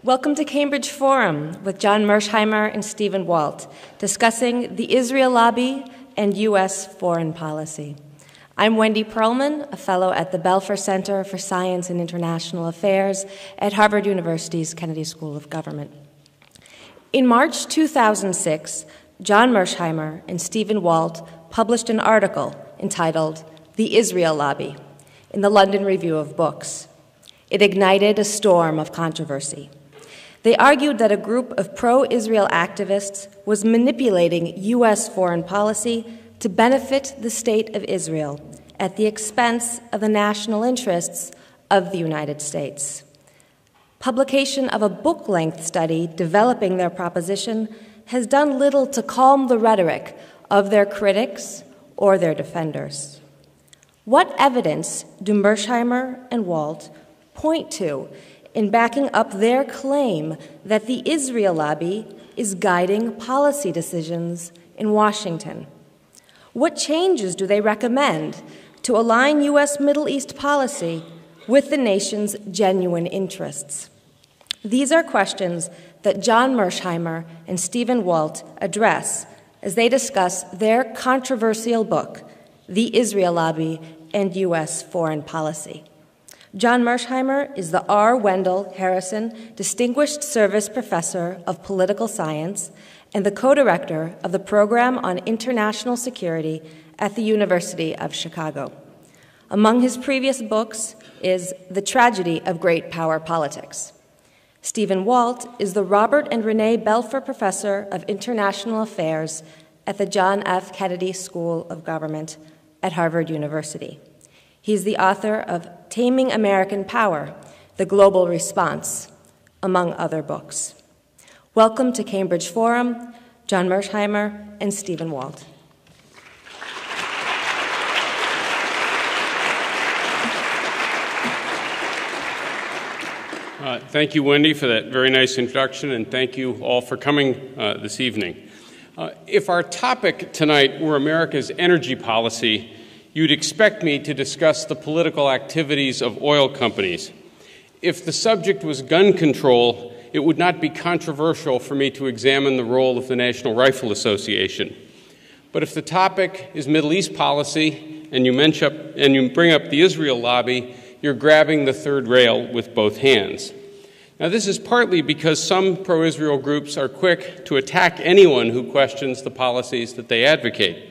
Welcome to Cambridge Forum with John Mearsheimer and Stephen Walt, discussing the Israel lobby and U.S. foreign policy. I'm Wendy Perlman, a fellow at the Belfer Center for Science and International Affairs at Harvard University's Kennedy School of Government. In March 2006, John Mearsheimer and Stephen Walt published an article entitled "The Israel Lobby" in the London Review of Books. It ignited a storm of controversy. They argued that a group of pro-Israel activists was manipulating U.S. foreign policy to benefit the state of Israel at the expense of the national interests of the United States. Publication of a book-length study developing their proposition has done little to calm the rhetoric of their critics or their defenders. What evidence do Mearsheimer and Walt point to in backing up their claim that the Israel lobby is guiding policy decisions in Washington? What changes do they recommend to align U.S. Middle East policy with the nation's genuine interests? These are questions that John Mearsheimer and Stephen Walt address as they discuss their controversial book, The Israel Lobby and U.S. Foreign Policy. John Mearsheimer is the R. Wendell Harrison Distinguished Service Professor of Political Science and the co-director of the Program on International Security at the University of Chicago. Among his previous books is The Tragedy of Great Power Politics. Stephen Walt is the Robert and Renee Belfer Professor of International Affairs at the John F. Kennedy School of Government at Harvard University. He's the author of Taming American Power, The Global Response, among other books. Welcome to Cambridge Forum, John Mearsheimer and Stephen Walt. Thank you, Wendy, for that very nice introduction, and thank you all for coming this evening. If our topic tonight were America's energy policy, you'd expect me to discuss the political activities of oil companies. If the subject was gun control, it would not be controversial for me to examine the role of the National Rifle Association. But if the topic is Middle East policy and you bring up the Israel lobby, you're grabbing the third rail with both hands. Now, this is partly because some pro-Israel groups are quick to attack anyone who questions the policies that they advocate.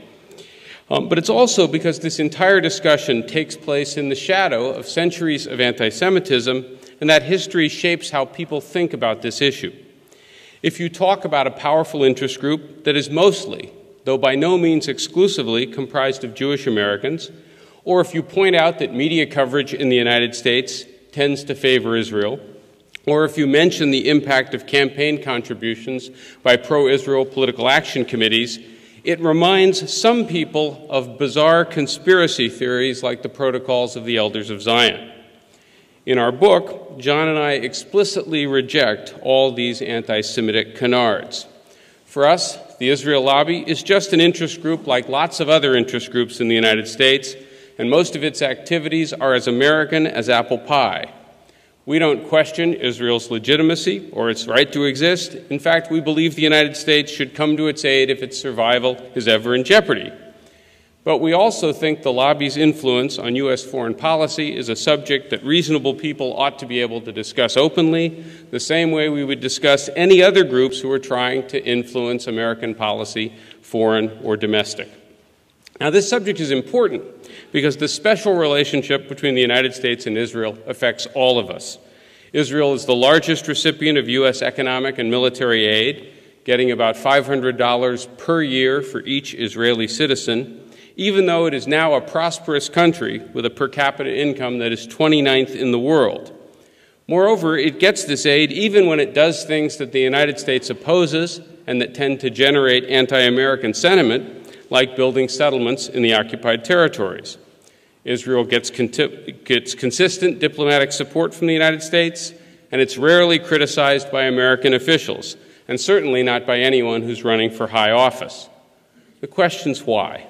But it's also because this entire discussion takes place in the shadow of centuries of anti-Semitism, and that history shapes how people think about this issue. If you talk about a powerful interest group that is mostly, though by no means exclusively, comprised of Jewish Americans, or if you point out that media coverage in the United States tends to favor Israel, or if you mention the impact of campaign contributions by pro-Israel political action committees, it reminds some people of bizarre conspiracy theories like the Protocols of the Elders of Zion. In our book, John and I explicitly reject all these anti-Semitic canards. For us, the Israel lobby is just an interest group like lots of other interest groups in the United States, and most of its activities are as American as apple pie. We don't question Israel's legitimacy or its right to exist. In fact, we believe the United States should come to its aid if its survival is ever in jeopardy. But we also think the lobby's influence on U.S. foreign policy is a subject that reasonable people ought to be able to discuss openly, the same way we would discuss any other groups who are trying to influence American policy, foreign or domestic. Now, this subject is important because the special relationship between the United States and Israel affects all of us. Israel is the largest recipient of U.S. economic and military aid, getting about $500 per year for each Israeli citizen, even though it is now a prosperous country with a per capita income that is 29th in the world. Moreover, it gets this aid even when it does things that the United States opposes and that tend to generate anti-American sentiment, like building settlements in the occupied territories. Israel gets consistent diplomatic support from the United States, and it's rarely criticized by American officials, and certainly not by anyone who's running for high office. The question's why.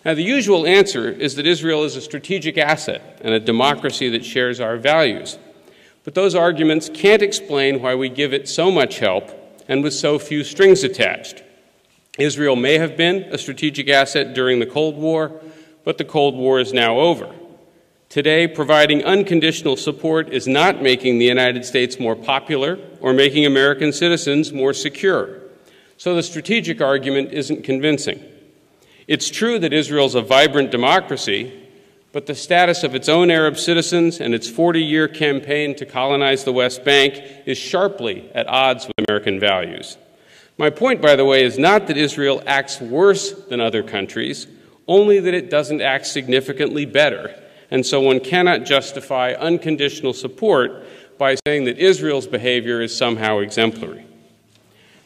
Now, the usual answer is that Israel is a strategic asset and a democracy that shares our values. But those arguments can't explain why we give it so much help and with so few strings attached. Israel may have been a strategic asset during the Cold War, but the Cold War is now over. Today, providing unconditional support is not making the United States more popular or making American citizens more secure. So the strategic argument isn't convincing. It's true that Israel's a vibrant democracy, but the status of its own Arab citizens and its 40-year campaign to colonize the West Bank is sharply at odds with American values. My point, by the way, is not that Israel acts worse than other countries, only that it doesn't act significantly better. And so one cannot justify unconditional support by saying that Israel's behavior is somehow exemplary.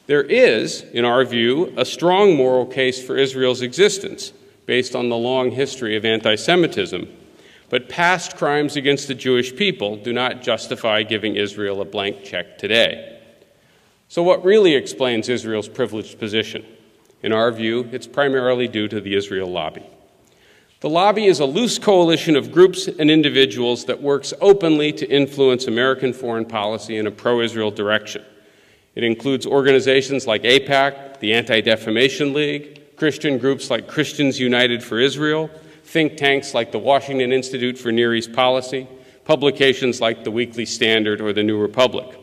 There is, in our view, a strong moral case for Israel's existence based on the long history of anti-Semitism, but past crimes against the Jewish people do not justify giving Israel a blank check today. So what really explains Israel's privileged position? In our view, it's primarily due to the Israel lobby. The lobby is a loose coalition of groups and individuals that works openly to influence American foreign policy in a pro-Israel direction. It includes organizations like AIPAC, the Anti-Defamation League, Christian groups like Christians United for Israel, think tanks like the Washington Institute for Near East Policy, publications like the Weekly Standard or the New Republic.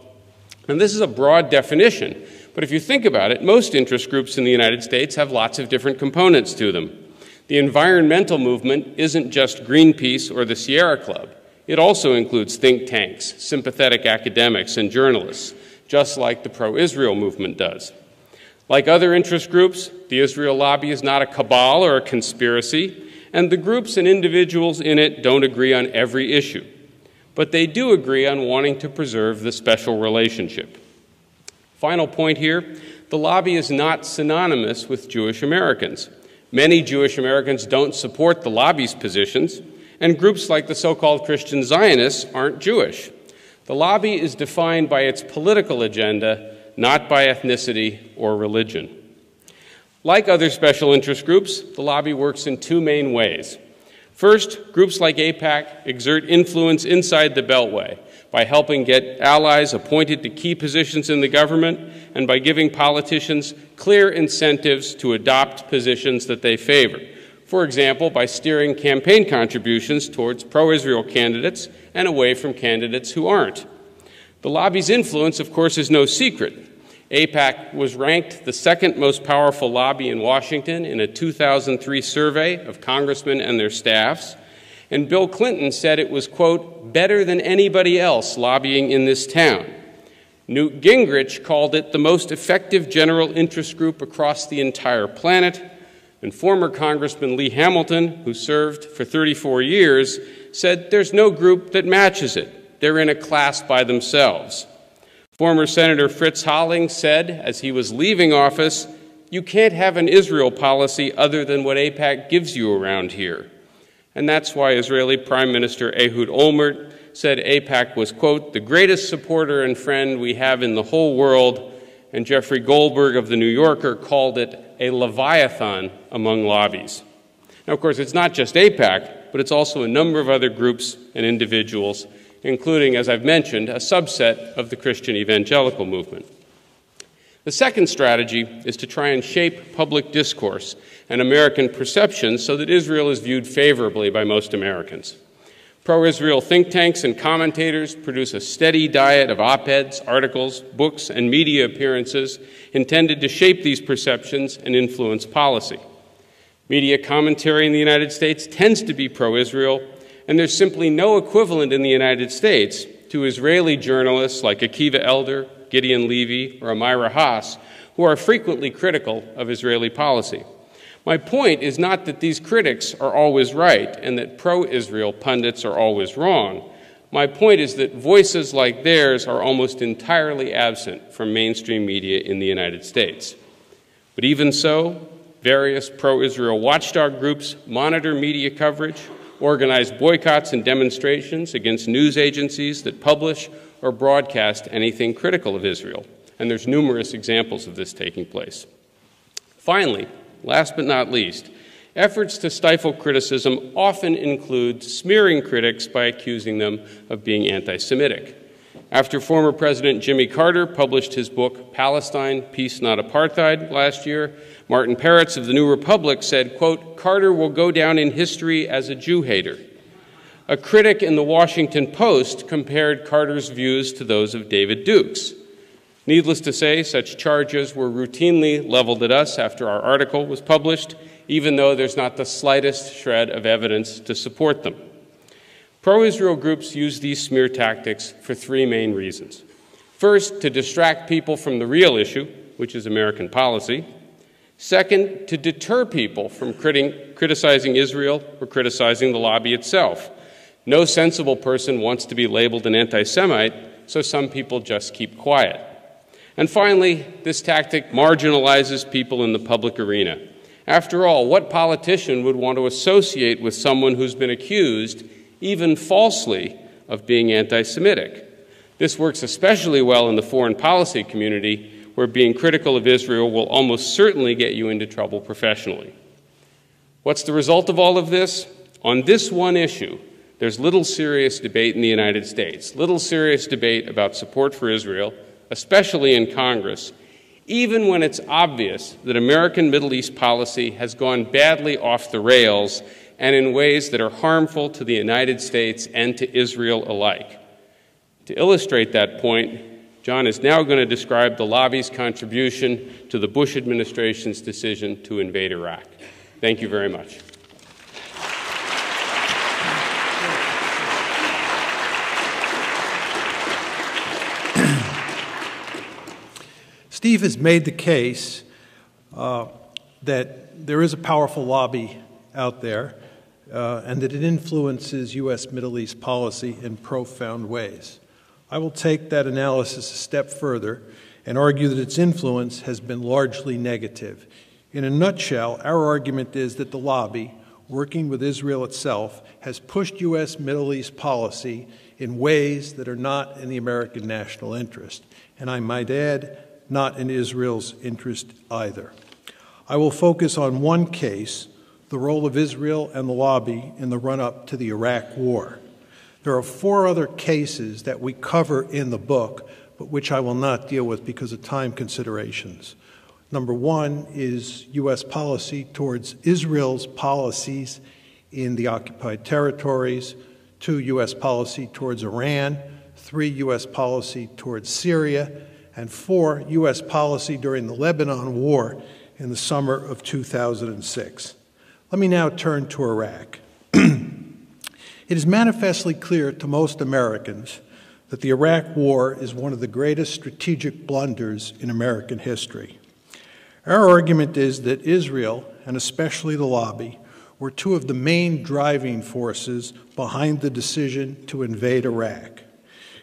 And this is a broad definition, but if you think about it, most interest groups in the United States have lots of different components to them. The environmental movement isn't just Greenpeace or the Sierra Club. It also includes think tanks, sympathetic academics, and journalists, just like the pro-Israel movement does. Like other interest groups, the Israel lobby is not a cabal or a conspiracy, and the groups and individuals in it don't agree on every issue. But they do agree on wanting to preserve the special relationship. Final point here, the lobby is not synonymous with Jewish Americans. Many Jewish Americans don't support the lobby's positions, and groups like the so-called Christian Zionists aren't Jewish. The lobby is defined by its political agenda, not by ethnicity or religion. Like other special interest groups, the lobby works in two main ways. First, groups like AIPAC exert influence inside the Beltway by helping get allies appointed to key positions in the government and by giving politicians clear incentives to adopt positions that they favor. For example, by steering campaign contributions towards pro-Israel candidates and away from candidates who aren't. The lobby's influence, of course, is no secret. AIPAC was ranked the second most powerful lobby in Washington in a 2003 survey of congressmen and their staffs, and Bill Clinton said it was, quote, better than anybody else lobbying in this town. Newt Gingrich called it the most effective general interest group across the entire planet, and former Congressman Lee Hamilton, who served for 34 years, said there's no group that matches it. They're in a class by themselves. Former Senator Fritz Holling said, as he was leaving office, you can't have an Israel policy other than what AIPAC gives you around here. And that's why Israeli Prime Minister Ehud Olmert said AIPAC was, quote, the greatest supporter and friend we have in the whole world, and Jeffrey Goldberg of The New Yorker called it a leviathan among lobbies. Now, of course, it's not just AIPAC, but it's also a number of other groups and individuals, including, as I've mentioned, a subset of the Christian evangelical movement. The second strategy is to try and shape public discourse and American perceptions so that Israel is viewed favorably by most Americans. Pro-Israel think tanks and commentators produce a steady diet of op-eds, articles, books, and media appearances intended to shape these perceptions and influence policy. Media commentary in the United States tends to be pro-Israel, and there's simply no equivalent in the United States to Israeli journalists like Akiva Elder, Gideon Levy, or Amira Haas, who are frequently critical of Israeli policy. My point is not that these critics are always right and that pro-Israel pundits are always wrong. My point is that voices like theirs are almost entirely absent from mainstream media in the United States. But even so, various pro-Israel watchdog groups monitor media coverage, organize boycotts and demonstrations against news agencies that publish or broadcast anything critical of Israel. And there's numerous examples of this taking place. Finally, last but not least, efforts to stifle criticism often include smearing critics by accusing them of being anti-Semitic. After former President Jimmy Carter published his book, Palestine, Peace Not Apartheid, last year, Martin Peretz of the New Republic said, quote, "Carter will go down in history as a Jew hater." A critic in the Washington Post compared Carter's views to those of David Duke's. Needless to say, such charges were routinely leveled at us after our article was published, even though there's not the slightest shred of evidence to support them. Pro-Israel groups use these smear tactics for three main reasons. First, to distract people from the real issue, which is American policy. Second, to deter people from criticizing Israel or criticizing the lobby itself. No sensible person wants to be labeled an anti-Semite, so some people just keep quiet. And finally, this tactic marginalizes people in the public arena. After all, what politician would want to associate with someone who's been accused, even falsely, of being anti-Semitic? This works especially well in the foreign policy community, where being critical of Israel will almost certainly get you into trouble professionally. What's the result of all of this? On this one issue, there's little serious debate in the United States, little serious debate about support for Israel, especially in Congress, even when it's obvious that American Middle East policy has gone badly off the rails and in ways that are harmful to the United States and to Israel alike. To illustrate that point, John is now going to describe the lobby's contribution to the Bush administration's decision to invade Iraq. Thank you very much. Steve has made the case that there is a powerful lobby out there and that it influences U.S. Middle East policy in profound ways. I will take that analysis a step further and argue that its influence has been largely negative. In a nutshell, our argument is that the lobby, working with Israel itself, has pushed U.S. Middle East policy in ways that are not in the American national interest, and I might add, not in Israel's interest either. I will focus on one case, the role of Israel and the lobby in the run-up to the Iraq War. There are 4 other cases that we cover in the book, but which I will not deal with because of time considerations. Number 1 is U.S. policy towards Israel's policies in the occupied territories, 2, U.S. policy towards Iran, 3, U.S. policy towards Syria, and 4, U.S. policy during the Lebanon War in the summer of 2006. Let me now turn to Iraq. It is manifestly clear to most Americans that the Iraq War is one of the greatest strategic blunders in American history. Our argument is that Israel, and especially the lobby, were 2 of the main driving forces behind the decision to invade Iraq.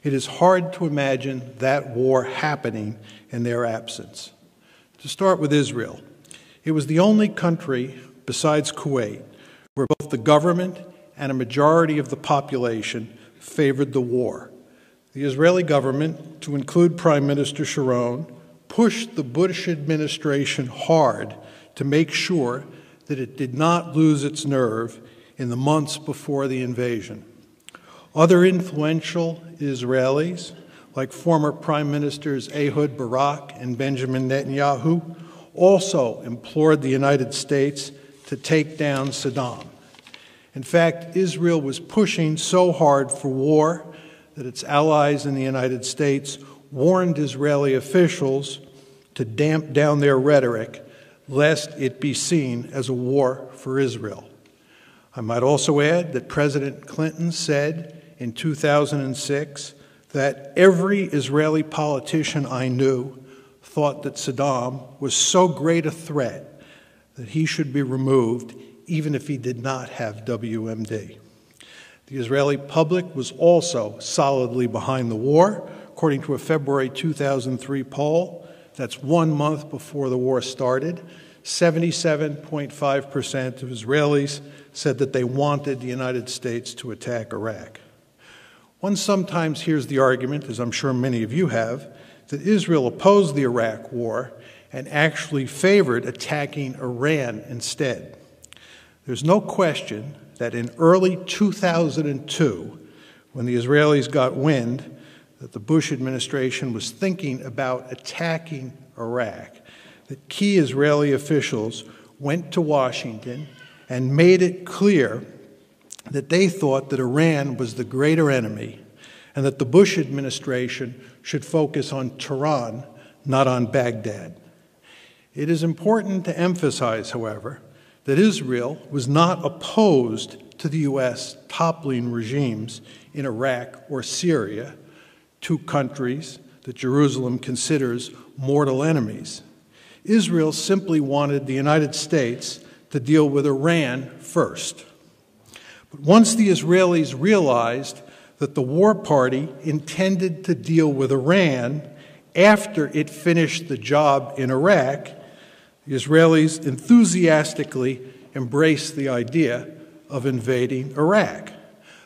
It is hard to imagine that war happening in their absence. To start with Israel, it was the only country besides Kuwait where both the government and a majority of the population favored the war. The Israeli government, to include Prime Minister Sharon, pushed the Bush administration hard to make sure that it did not lose its nerve in the months before the invasion. Other influential Israelis, like former Prime Ministers Ehud Barak and Benjamin Netanyahu, also implored the United States to take down Saddam. In fact, Israel was pushing so hard for war that its allies in the United States warned Israeli officials to damp down their rhetoric, lest it be seen as a war for Israel. I might also add that President Clinton said in 2006 that every Israeli politician I knew thought that Saddam was so great a threat that he should be removed even if he did not have WMD. The Israeli public was also solidly behind the war. According to a February 2003 poll, that's 1 month before the war started, 77.5% of Israelis said that they wanted the United States to attack Iraq. One sometimes hears the argument, as I'm sure many of you have, that Israel opposed the Iraq War and actually favored attacking Iran instead. There's no question that in early 2002, when the Israelis got wind that the Bush administration was thinking about attacking Iraq, that key Israeli officials went to Washington and made it clear that they thought that Iran was the greater enemy and that the Bush administration should focus on Tehran, not on Baghdad. It is important to emphasize, however, that Israel was not opposed to the U.S. toppling regimes in Iraq or Syria, two countries that Jerusalem considers mortal enemies. Israel simply wanted the United States to deal with Iran first. But once the Israelis realized that the war party intended to deal with Iran after it finished the job in Iraq, the Israelis enthusiastically embraced the idea of invading Iraq.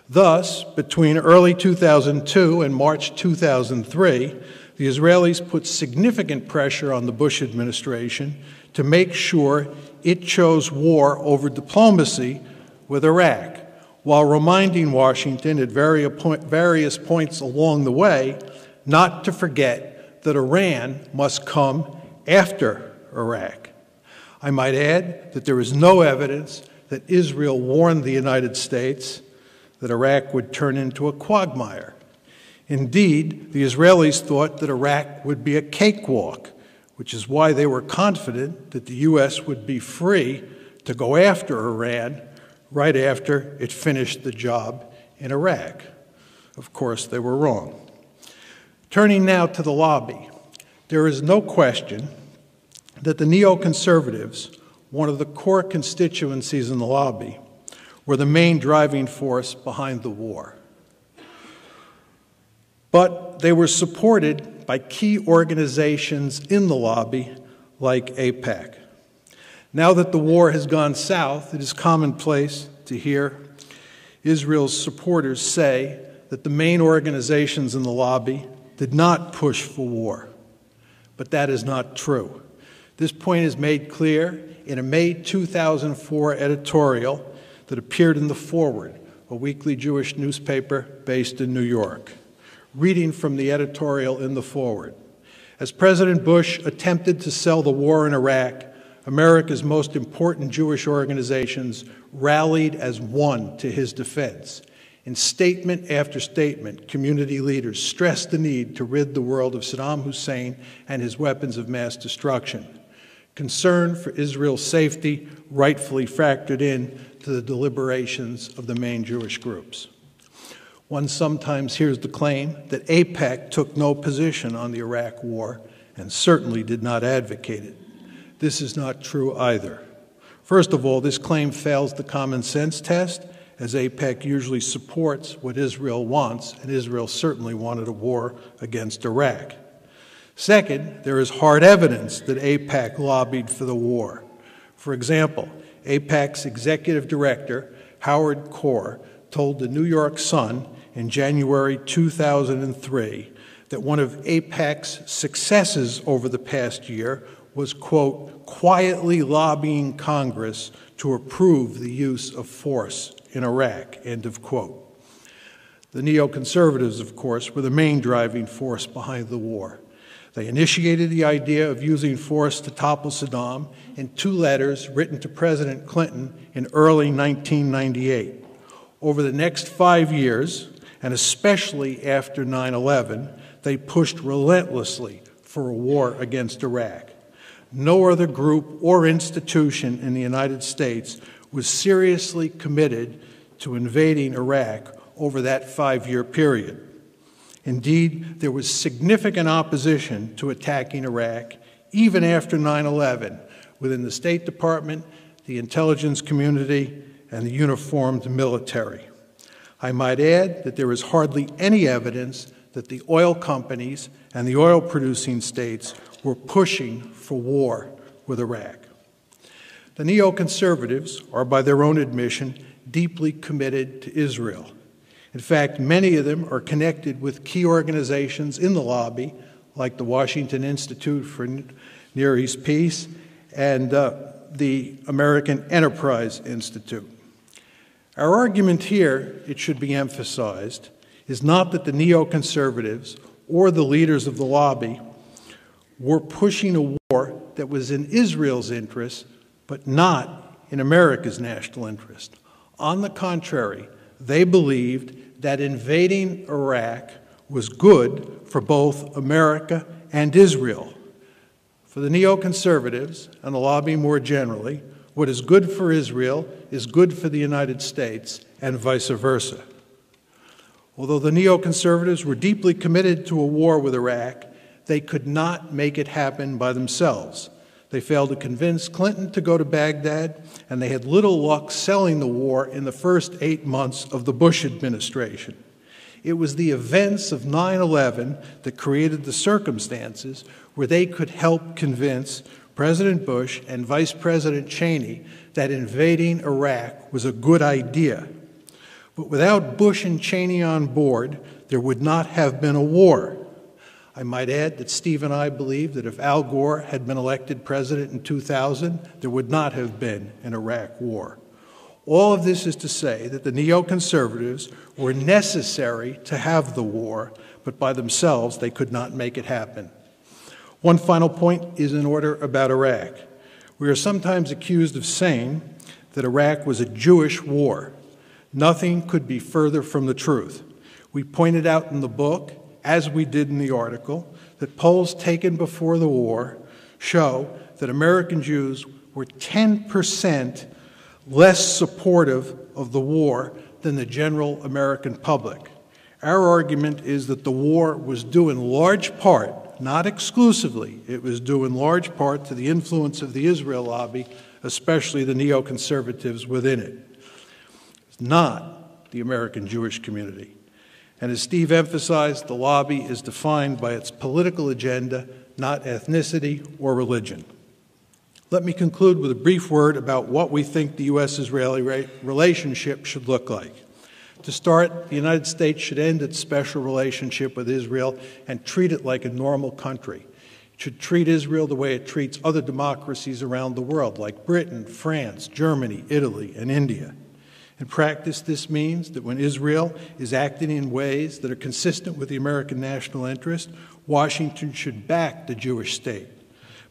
Thus, between early 2002 and March 2003, the Israelis put significant pressure on the Bush administration to make sure it chose war over diplomacy with Iraq, while reminding Washington at various points along the way not to forget that Iran must come after Iraq. I might add that there is no evidence that Israel warned the United States that Iraq would turn into a quagmire. Indeed, the Israelis thought that Iraq would be a cakewalk, which is why they were confident that the U.S. would be free to go after Iran right after it finished the job in Iraq. Of course, they were wrong. Turning now to the lobby, there is no question that the neoconservatives, one of the core constituencies in the lobby, were the main driving force behind the war. But they were supported by key organizations in the lobby like AIPAC. Now that the war has gone south, it is commonplace to hear Israel's supporters say that the main organizations in the lobby did not push for war. But that is not true. This point is made clear in a May 2004 editorial that appeared in The Forward, a weekly Jewish newspaper based in New York. Reading from the editorial in The Forward. As President Bush attempted to sell the war in Iraq, America's most important Jewish organizations rallied as one to his defense. In statement after statement, community leaders stressed the need to rid the world of Saddam Hussein and his weapons of mass destruction. Concern for Israel's safety rightfully factored in to the deliberations of the main Jewish groups. One sometimes hears the claim that AIPAC took no position on the Iraq war and certainly did not advocate it. This is not true either. First of all, this claim fails the common sense test, as AIPAC usually supports what Israel wants, and Israel certainly wanted a war against Iraq. Second, there is hard evidence that AIPAC lobbied for the war. For example, AIPAC's executive director, Howard Kohr, told the New York Sun in January 2003 that one of AIPAC's successes over the past year was, quote, quietly lobbying Congress to approve the use of force in Iraq, end of quote. The neoconservatives, of course, were the main driving force behind the war. They initiated the idea of using force to topple Saddam in two letters written to President Clinton in early 1998. Over the next 5 years, and especially after 9/11, they pushed relentlessly for a war against Iraq. No other group or institution in the United States was seriously committed to invading Iraq over that 5-year period. Indeed, there was significant opposition to attacking Iraq even after 9/11 within the State Department, the intelligence community, and the uniformed military. I might add that there is hardly any evidence that the oil companies and the oil-producing states were pushing for war with Iraq. The neoconservatives are, by their own admission, deeply committed to Israel. In fact, many of them are connected with key organizations in the lobby, like the Washington Institute for Near East Peace and the American Enterprise Institute. Our argument here, it should be emphasized, is not that the neoconservatives or the leaders of the lobby were pushing a war that was in Israel's interest, but not in America's national interest. On the contrary, they believed that invading Iraq was good for both America and Israel. For the neoconservatives, and the lobby more generally, what is good for Israel is good for the United States, and vice versa. Although the neoconservatives were deeply committed to a war with Iraq, they could not make it happen by themselves. They failed to convince Clinton to go to Baghdad, and they had little luck selling the war in the first 8 months of the Bush administration. It was the events of 9/11 that created the circumstances where they could help convince President Bush and Vice President Cheney that invading Iraq was a good idea. But without Bush and Cheney on board, there would not have been a war. I might add that Steve and I believe that if Al Gore had been elected president in 2000, there would not have been an Iraq war. All of this is to say that the neoconservatives were necessary to have the war, but by themselves they could not make it happen. One final point is in order about Iraq. We are sometimes accused of saying that Iraq was a Jewish war. Nothing could be further from the truth. We pointed out in the book, as we did in the article, that polls taken before the war show that American Jews were 10% less supportive of the war than the general American public. Our argument is that the war was due in large part, not exclusively, it was due in large part to the influence of the Israel lobby, especially the neoconservatives within it. It's not the American Jewish community. And as Steve emphasized, the lobby is defined by its political agenda, not ethnicity or religion. Let me conclude with a brief word about what we think the U.S.-Israeli relationship should look like. To start, the United States should end its special relationship with Israel and treat it like a normal country. It should treat Israel the way it treats other democracies around the world, like Britain, France, Germany, Italy, and India. In practice, this means that when Israel is acting in ways that are consistent with the American national interest, Washington should back the Jewish state.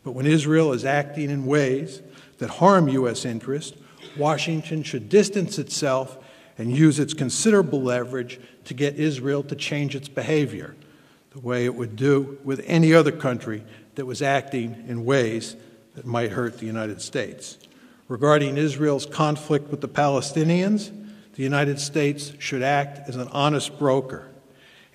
But when Israel is acting in ways that harm U.S. interests, Washington should distance itself and use its considerable leverage to get Israel to change its behavior, the way it would do with any other country that was acting in ways that might hurt the United States. Regarding Israel's conflict with the Palestinians, the United States should act as an honest broker.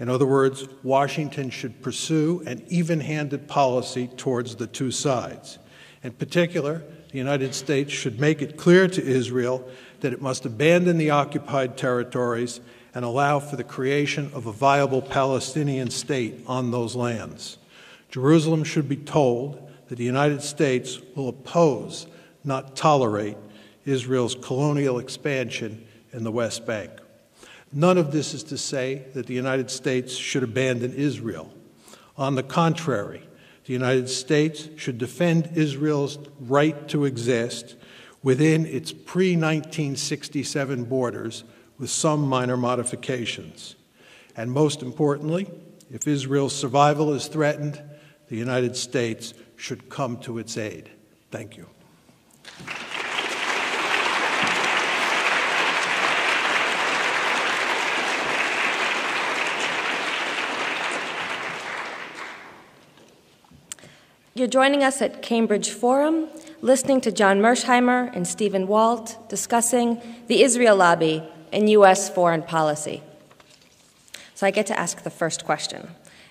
In other words, Washington should pursue an even-handed policy towards the two sides. In particular, the United States should make it clear to Israel that it must abandon the occupied territories and allow for the creation of a viable Palestinian state on those lands. Jerusalem should be told that the United States will oppose, not tolerate, Israel's colonial expansion in the West Bank. None of this is to say that the United States should abandon Israel. On the contrary, the United States should defend Israel's right to exist within its pre-1967 borders with some minor modifications. And most importantly, if Israel's survival is threatened, the United States should come to its aid. Thank you. You're joining us at Cambridge Forum, listening to John Mearsheimer and Stephen Walt discussing the Israel lobby and U.S. foreign policy. So I get to ask the first question.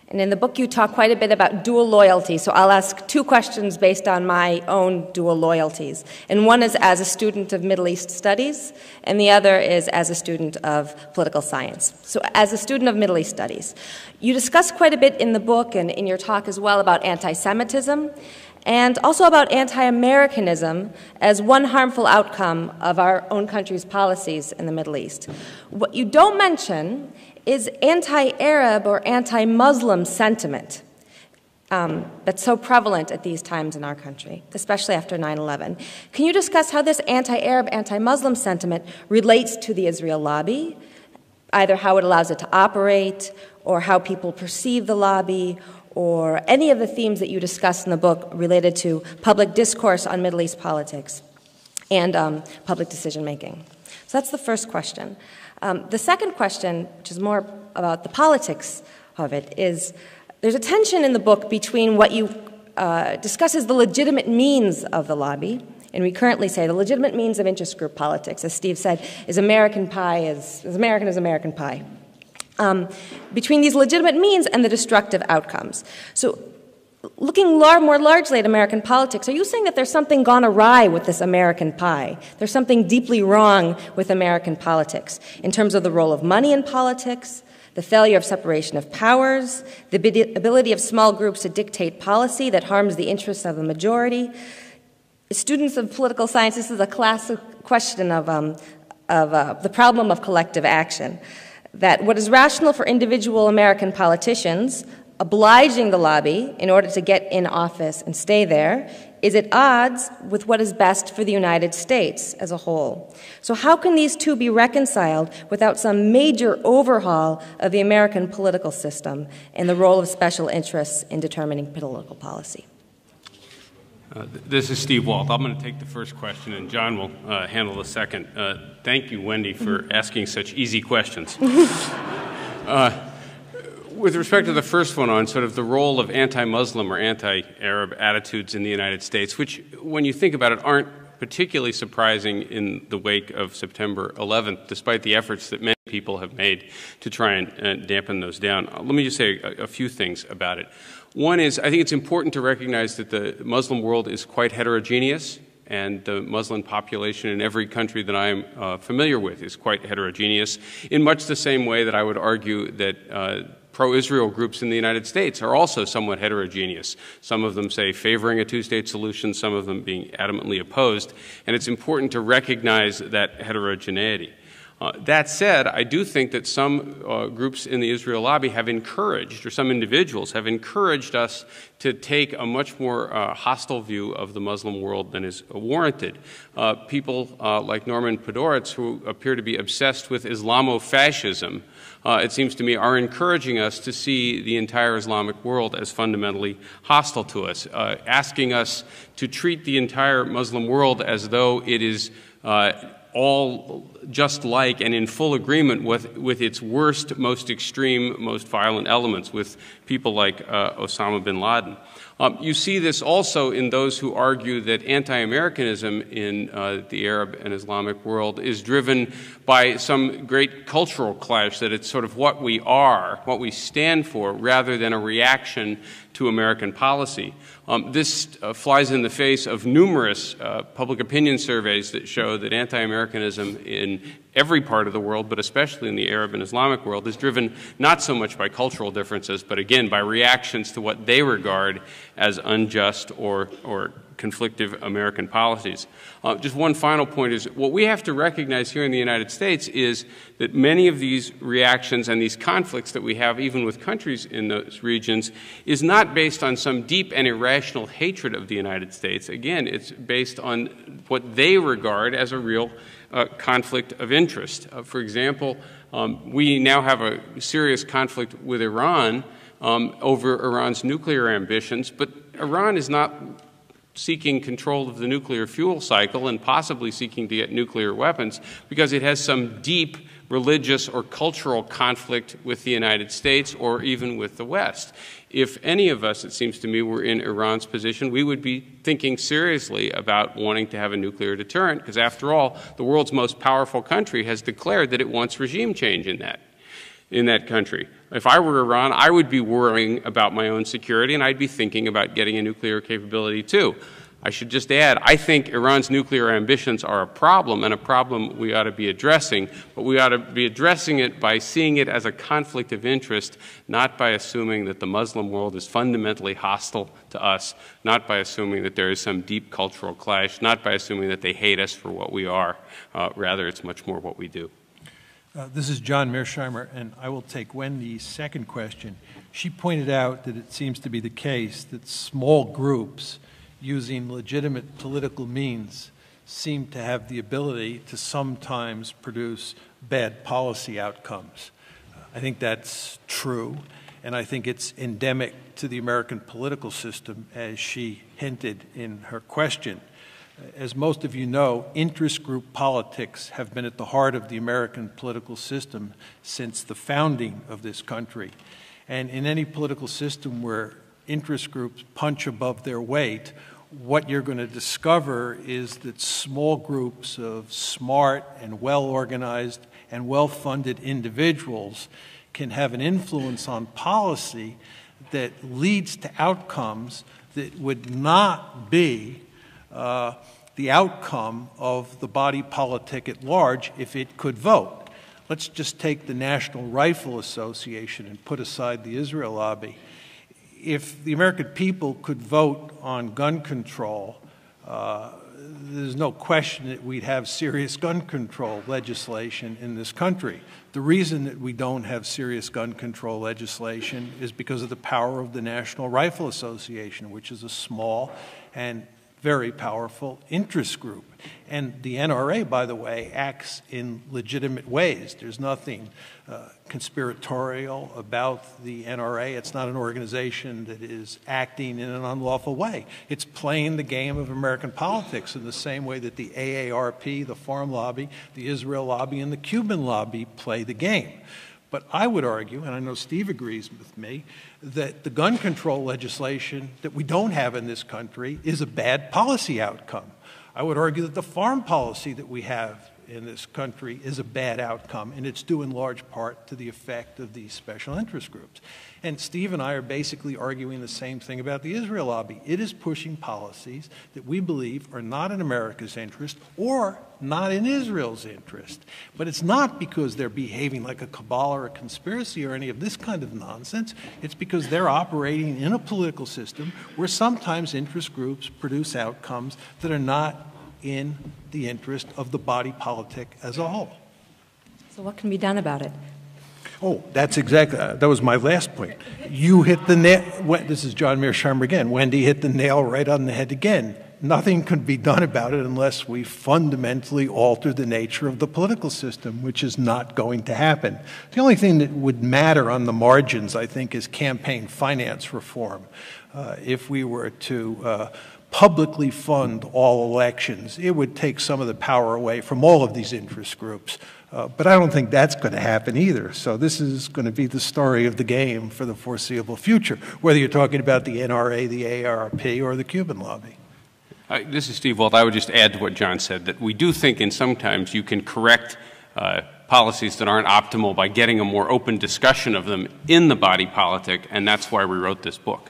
And in the book, you talk quite a bit about dual loyalty, so I'll ask two questions based on my own dual loyalties. And one is as a student of Middle East studies, and the other is as a student of political science. So as a student of Middle East studies, you discuss quite a bit in the book and in your talk as well about anti-Semitism, and also about anti-Americanism as one harmful outcome of our own country's policies in the Middle East. What you don't mention is anti-Arab or anti-Muslim sentiment that's so prevalent at these times in our country, especially after 9/11. Can you discuss how this anti-Arab, anti-Muslim sentiment relates to the Israel lobby, either how it allows it to operate or how people perceive the lobby or any of the themes that you discuss in the book related to public discourse on Middle East politics and public decision-making. So that's the first question. The second question, which is more about the politics of it, is there's a tension in the book between what you discuss as the legitimate means of the lobby, and we currently say the legitimate means of interest group politics, as Steve said, is American pie, as American as American pie. Between these legitimate means and the destructive outcomes. So looking more largely at American politics, are you saying that there's something gone awry with this American pie? There's something deeply wrong with American politics in terms of the role of money in politics, the failure of separation of powers, the ability of small groups to dictate policy that harms the interests of the majority? Students of political science, this is a classic question of the problem of collective action. That what is rational for individual American politicians, obliging the lobby in order to get in office and stay there, is at odds with what is best for the United States as a whole. So how can these two be reconciled without some major overhaul of the American political system and the role of special interests in determining political policy? This is Steve Walt. I'm going to take the first question, and John will handle the second. Thank you, Wendy, for asking such easy questions. With respect to the first one on sort of the role of anti-Muslim or anti-Arab attitudes in the United States, which, when you think about it, aren't particularly surprising in the wake of September 11th, despite the efforts that many people have made to try and dampen those down. Let me just say a few things about it. One is, I think it's important to recognize that the Muslim world is quite heterogeneous, and the Muslim population in every country that I'm familiar with is quite heterogeneous, in much the same way that I would argue that pro-Israel groups in the United States are also somewhat heterogeneous. Some of them say favoring a two-state solution, some of them being adamantly opposed, and it's important to recognize that heterogeneity. That said, I do think that some groups in the Israel lobby have encouraged, or some individuals have encouraged us to take a much more hostile view of the Muslim world than is warranted. People like Norman Podhoretz, who appear to be obsessed with Islamofascism, it seems to me, are encouraging us to see the entire Islamic world as fundamentally hostile to us, asking us to treat the entire Muslim world as though it is all just like and in full agreement with its worst, most extreme, most violent elements, with people like Osama bin Laden. You see this also in those who argue that anti-Americanism in the Arab and Islamic world is driven by some great cultural clash, that it's sort of what we are, what we stand for, rather than a reaction to American policy. This flies in the face of numerous public opinion surveys that show that anti-Americanism in every part of the world, but especially in the Arab and Islamic world, is driven not so much by cultural differences, but again by reactions to what they regard as unjust or conflictive American policies. Just one final point is, what we have to recognize here in the United States is that many of these reactions and these conflicts that we have, even with countries in those regions, is not based on some deep and irrational hatred of the United States. Again, it's based on what they regard as a real conflict of interest. For example, we now have a serious conflict with Iran over Iran's nuclear ambitions, but Iran is not seeking control of the nuclear fuel cycle and possibly seeking to get nuclear weapons because it has some deep religious or cultural conflict with the United States or even with the West. If any of us, it seems to me, were in Iran's position, we would be thinking seriously about wanting to have a nuclear deterrent, because after all, the world's most powerful country has declared that it wants regime change in that country. If I were Iran, I would be worrying about my own security, and I'd be thinking about getting a nuclear capability too. I should just add, I think Iran's nuclear ambitions are a problem, and a problem we ought to be addressing, but we ought to be addressing it by seeing it as a conflict of interest, not by assuming that the Muslim world is fundamentally hostile to us, not by assuming that there is some deep cultural clash, not by assuming that they hate us for what we are. Rather, it's much more what we do. This is John Mearsheimer, and I will take Wendy's second question. She pointed out that it seems to be the case that small groups using legitimate political means seem to have the ability to sometimes produce bad policy outcomes. I think that's true, and I think it's endemic to the American political system, as she hinted in her question. As most of you know, interest group politics have been at the heart of the American political system since the founding of this country. And in any political system where interest groups punch above their weight, what you're going to discover is that small groups of smart and well-organized and well-funded individuals can have an influence on policy that leads to outcomes that would not be the outcome of the body politic at large if it could vote. Let's just take the National Rifle Association and put aside the Israel lobby. If the American people could vote on gun control, there's no question that we'd have serious gun control legislation in this country. The reason that we don't have serious gun control legislation is because of the power of the National Rifle Association, which is a small and very powerful interest group. And the NRA, by the way, acts in legitimate ways. There's nothing conspiratorial about the NRA. It's not an organization that is acting in an unlawful way. It's playing the game of American politics in the same way that the AARP, the Farm Lobby, the Israel Lobby, and the Cuban Lobby play the game. But I would argue, and I know Steve agrees with me, that the gun control legislation that we don't have in this country is a bad policy outcome. I would argue that the farm policy that we have in this country is a bad outcome, and it's due in large part to the effect of these special interest groups. And Steve and I are basically arguing the same thing about the Israel lobby. It is pushing policies that we believe are not in America's interest or not in Israel's interest. But it's not because they're behaving like a cabal or a conspiracy or any of this kind of nonsense. It's because they're operating in a political system where sometimes interest groups produce outcomes that are not in the interest of the body politic as a whole. So what can be done about it? Oh, that's exactly, that was my last point. You hit the nail, this is John Mearsheimer again. Wendy hit the nail right on the head again. Nothing can be done about it unless we fundamentally alter the nature of the political system, which is not going to happen. The only thing that would matter on the margins, I think, is campaign finance reform. If we were to publicly fund all elections, it would take some of the power away from all of these interest groups. But I don't think that's going to happen either. So this is going to be the story of the game for the foreseeable future, whether you're talking about the NRA, the AARP, or the Cuban lobby. This is Steve Walt. I would just add to what John said, that we do think in sometimes you can correct policies that aren't optimal by getting a more open discussion of them in the body politic, and that's why we wrote this book.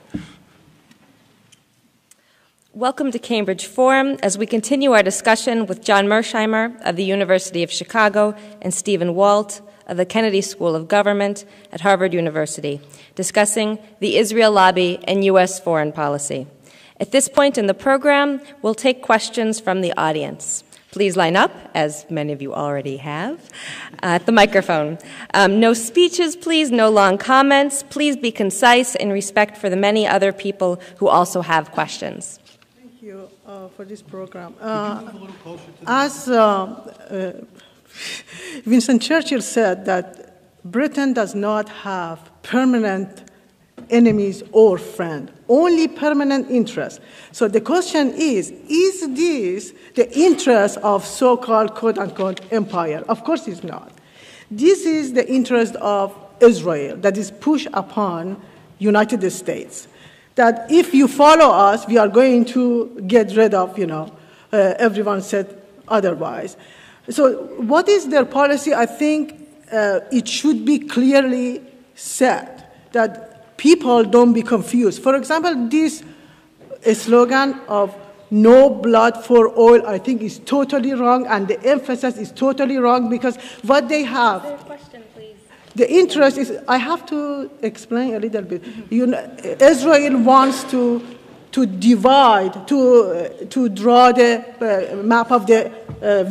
Welcome to Cambridge Forum as we continue our discussion with John Mearsheimer of the University of Chicago and Stephen Walt of the Kennedy School of Government at Harvard University, discussing the Israel lobby and U.S. foreign policy. At this point in the program, we'll take questions from the audience. Please line up, as many of you already have, at the microphone. No speeches, please, no long comments. Please be concise in respect for the many other people who also have questions. Thank you for this program. As Winston Churchill said that Britain does not have permanent enemies or friends, only permanent interests. So the question is this the interest of so-called quote-unquote empire? Of course it's not. This is the interest of Israel that is pushed upon United States. That if you follow us, we are going to get rid of, everyone said otherwise. So what is their policy? I think it should be clearly said that people don't be confused. For example, this slogan of no blood for oil, I think is totally wrong, and the emphasis is totally wrong because what they have. Is there a question, please? The interest is, I have to explain a little bit. Israel wants to divide, to draw the map of the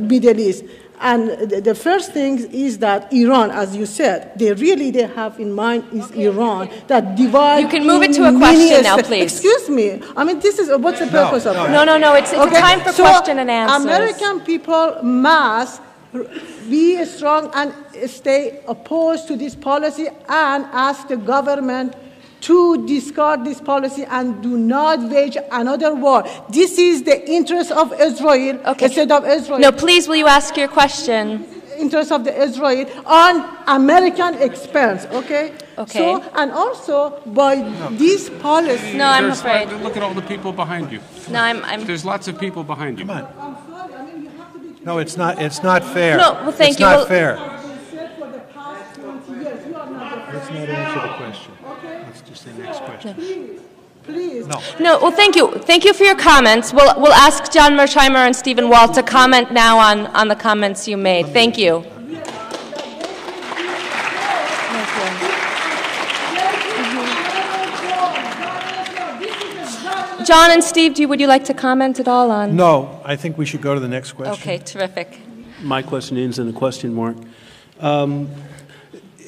Middle East. And the first thing is that Iran, as you said, they have in mind is Iran that divide. You can move it to a question now, please. Excuse me. I mean, this is what's the purpose of it? No. It's a time for question and answers. American people must be strong and stay opposed to this policy and ask the government to discard this policy and do not wage another war. This is the interest of Israel instead of Israel. No, please, will you ask your question? Interest of the Israel on American expense, okay? So, and also by this policy. No, I'm afraid. Look at all the people behind you. No, I'm. There's lots of people behind you. Come on. I'm sorry, I mean, you have to be. No, it's not fair. No, well, thank you. It's not fair. For the past 20 years, you are not Let's not answer the question. Let's just the next question. Please. No, well, thank you. Thank you for your comments. We'll ask John Mearsheimer and Stephen Walt to comment now on the comments you made. Thank you. John and Steve, would you like to comment at all on? No, I think we should go to the next question. Okay, terrific. My question ends in a question mark.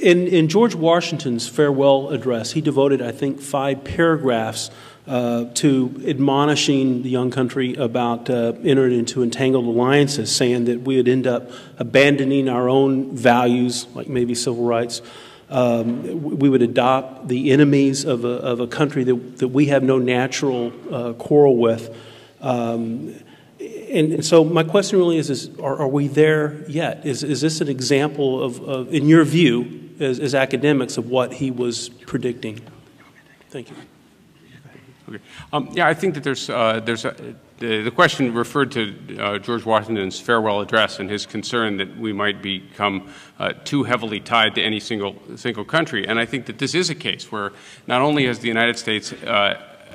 In George Washington's farewell address, he devoted, I think, 5 paragraphs to admonishing the young country about entering into entangled alliances, saying that we would end up abandoning our own values, like maybe civil rights. We would adopt the enemies of a country that we have no natural quarrel with. And so my question really is are we there yet? Is this an example of, in your view, as academics, of what he was predicting? Thank you. Okay. Yeah, I think that the question referred to George Washington's farewell address and his concern that we might become too heavily tied to any single country. And I think that this is a case where not only has the United States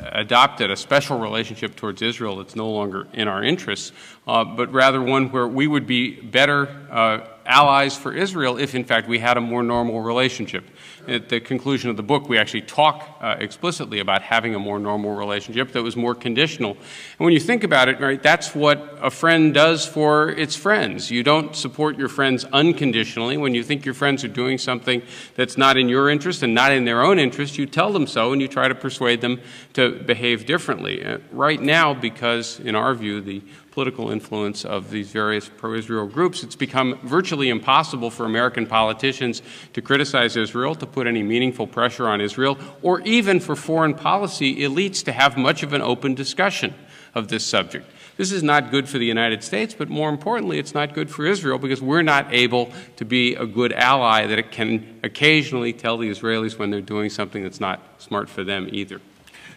adopted a special relationship towards Israel that's no longer in our interests, but rather one where we would be better allies for Israel if, in fact, we had a more normal relationship. At the conclusion of the book, we actually talk explicitly about having a more normal relationship that was more conditional. And when you think about it, right, that's what a friend does for its friends. You don't support your friends unconditionally. When you think your friends are doing something that's not in your interest and not in their own interest, you tell them so and you try to persuade them to behave differently. Right now, because, in our view, the political influence of these various pro-Israel groups, it's become virtually impossible for American politicians to criticize Israel, to put any meaningful pressure on Israel, or even for foreign policy elites to have much of an open discussion of this subject. This is not good for the United States, but more importantly, it's not good for Israel because we're not able to be a good ally that it can occasionally tell the Israelis when they're doing something that's not smart for them either.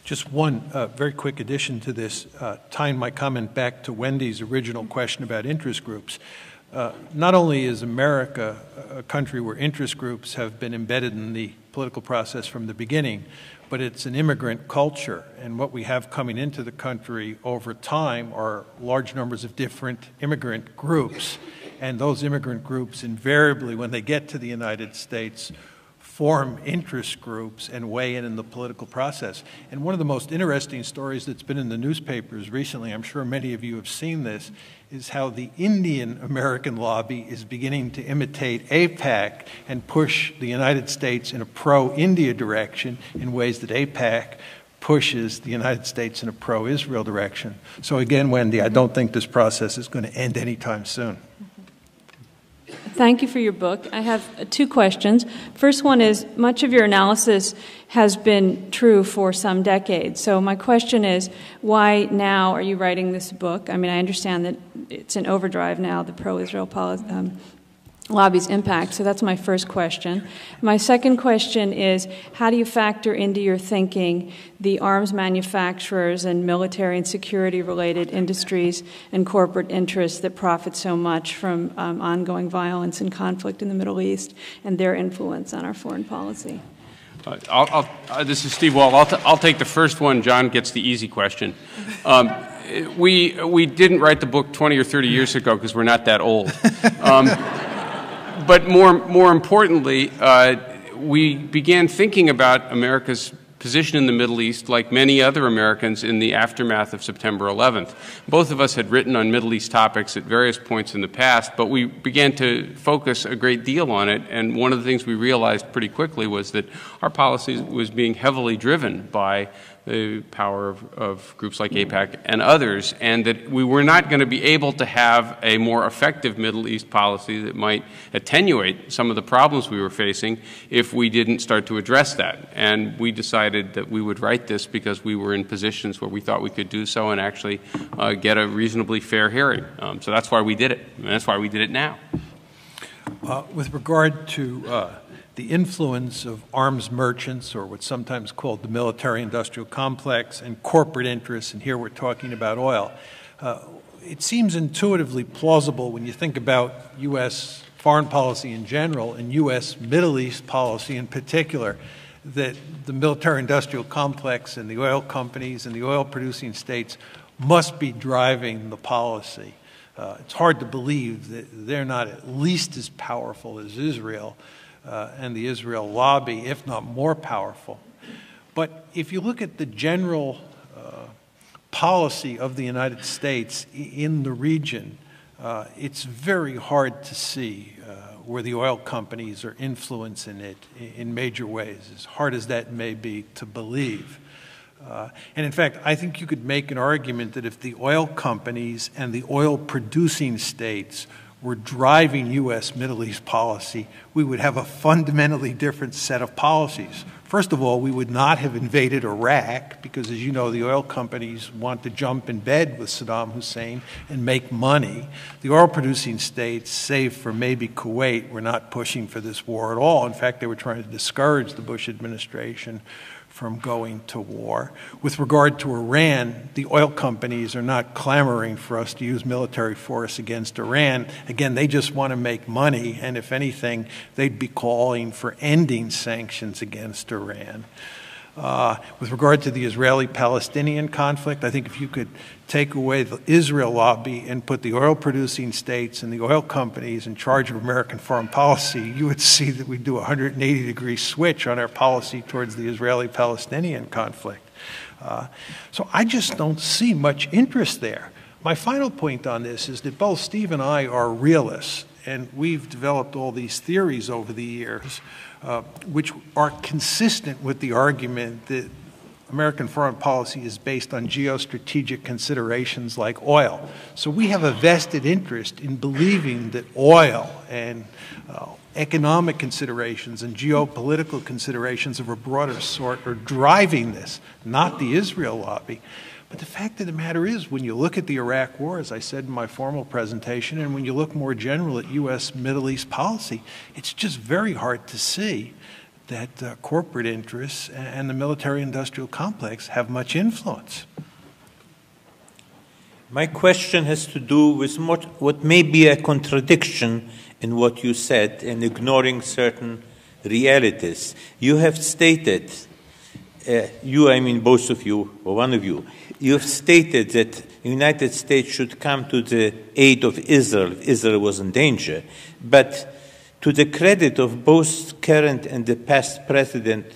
Just one very quick addition to this, tying my comment back to Wendy's original question about interest groups. Not only is America a country where interest groups have been embedded in the political process from the beginning, but it's an immigrant culture. And what we have coming into the country over time are large numbers of different immigrant groups. And those immigrant groups invariably, when they get to the United States, form interest groups and weigh in the political process. And one of the most interesting stories that's been in the newspapers recently, I'm sure many of you have seen this, is how the Indian American lobby is beginning to imitate AIPAC and push the United States in a pro-India direction in ways that AIPAC pushes the United States in a pro-Israel direction. So again, Wendy, I don't think this process is going to end anytime soon. Thank you for your book. I have 2 questions. First one is, much of your analysis has been true for some decades. So my question is, why now are you writing this book? I mean, I understand that it's in overdrive now, the pro-Israel lobby's impact. So that's my first question. My second question is, how do you factor into your thinking the arms manufacturers and military and security-related industries and corporate interests that profit so much from ongoing violence and conflict in the Middle East and their influence on our foreign policy? This is Steve Walt. I'll take the first one. John gets the easy question. We didn't write the book 20 or 30 years ago because we're not that old. But more importantly, we began thinking about America's position in the Middle East like many other Americans in the aftermath of September 11th. Both of us had written on Middle East topics at various points in the past, but we began to focus a great deal on it, and one of the things we realized pretty quickly was that our policy was being heavily driven by the power of groups like AIPAC and others, and that we were not going to be able to have a more effective Middle East policy that might attenuate some of the problems we were facing if we didn't start to address that. And we decided that we would write this because we were in positions where we thought we could do so and actually get a reasonably fair hearing. So that's why we did it, and that's why we did it now. With regard to the influence of arms merchants, or what's sometimes called the military-industrial complex, and corporate interests, and here we're talking about oil, it seems intuitively plausible when you think about U.S. foreign policy in general and U.S. Middle East policy in particular, that the military-industrial complex and the oil companies and the oil-producing states must be driving the policy. It's hard to believe that they're not at least as powerful as Israel and the Israel lobby, if not more powerful. But if you look at the general policy of the United States in the region, it's very hard to see where the oil companies are influencing it in major ways, as hard as that may be to believe. And in fact, I think you could make an argument that if the oil companies and the oil-producing states were driving U.S. Middle East policy, we would have a fundamentally different set of policies. First of all, we would not have invaded Iraq because, as you know, the oil companies want to jump in bed with Saddam Hussein and make money. The oil-producing states, save for maybe Kuwait, were not pushing for this war at all. In fact, they were trying to discourage the Bush administration from going to war. With regard to Iran, the oil companies are not clamoring for us to use military force against Iran. Again, they just want to make money, and if anything, they'd be calling for ending sanctions against Iran. With regard to the Israeli-Palestinian conflict, I think if you could take away the Israel lobby and put the oil-producing states and the oil companies in charge of American foreign policy, you would see that we do a 180-degree switch on our policy towards the Israeli-Palestinian conflict. So I just don't see much interest there. My final point on this is that both Steve and I are realists, and we've developed all these theories over the years which are consistent with the argument that American foreign policy is based on geostrategic considerations like oil. So we have a vested interest in believing that oil and economic considerations and geopolitical considerations of a broader sort are driving this, not the Israel lobby. But the fact of the matter is, when you look at the Iraq War, as I said in my formal presentation, and when you look more general at U.S. Middle East policy, it's just very hard to see that corporate interests and the military-industrial complex have much influence. My question has to do with what may be a contradiction in what you said and ignoring certain realities. You have stated, I mean both of you, or one of you, you have stated that the United States should come to the aid of Israel if Israel was in danger. But to the credit of both current and the past president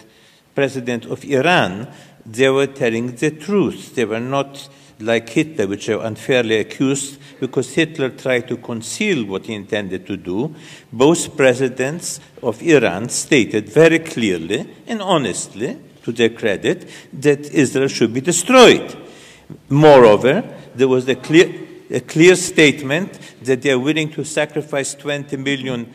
of Iran, they were telling the truth. They were not like Hitler, which are unfairly accused, because Hitler tried to conceal what he intended to do. Both presidents of Iran stated very clearly and honestly, to their credit, that Israel should be destroyed. Moreover, there was a clear statement that they are willing to sacrifice 20 million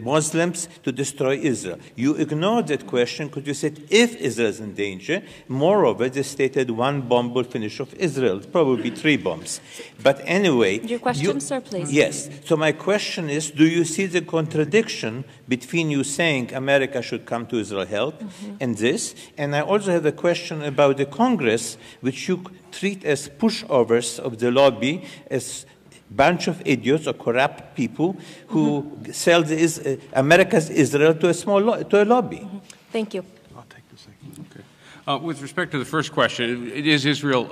Muslims to destroy Israel. You ignored that question because you said if Israel is in danger. Moreover, they stated one bomb will finish off Israel, probably 3 bombs. But anyway... Your question, sir, please. Yes. So my question is, do you see the contradiction between you saying America should come to Israel's help and this? And I also have a question about the Congress, which you treat as pushovers of the lobby, as bunch of idiots or corrupt people who sell America's Israel to a lobby. Thank you. I'll take the second. Okay. With respect to the first question, is Israel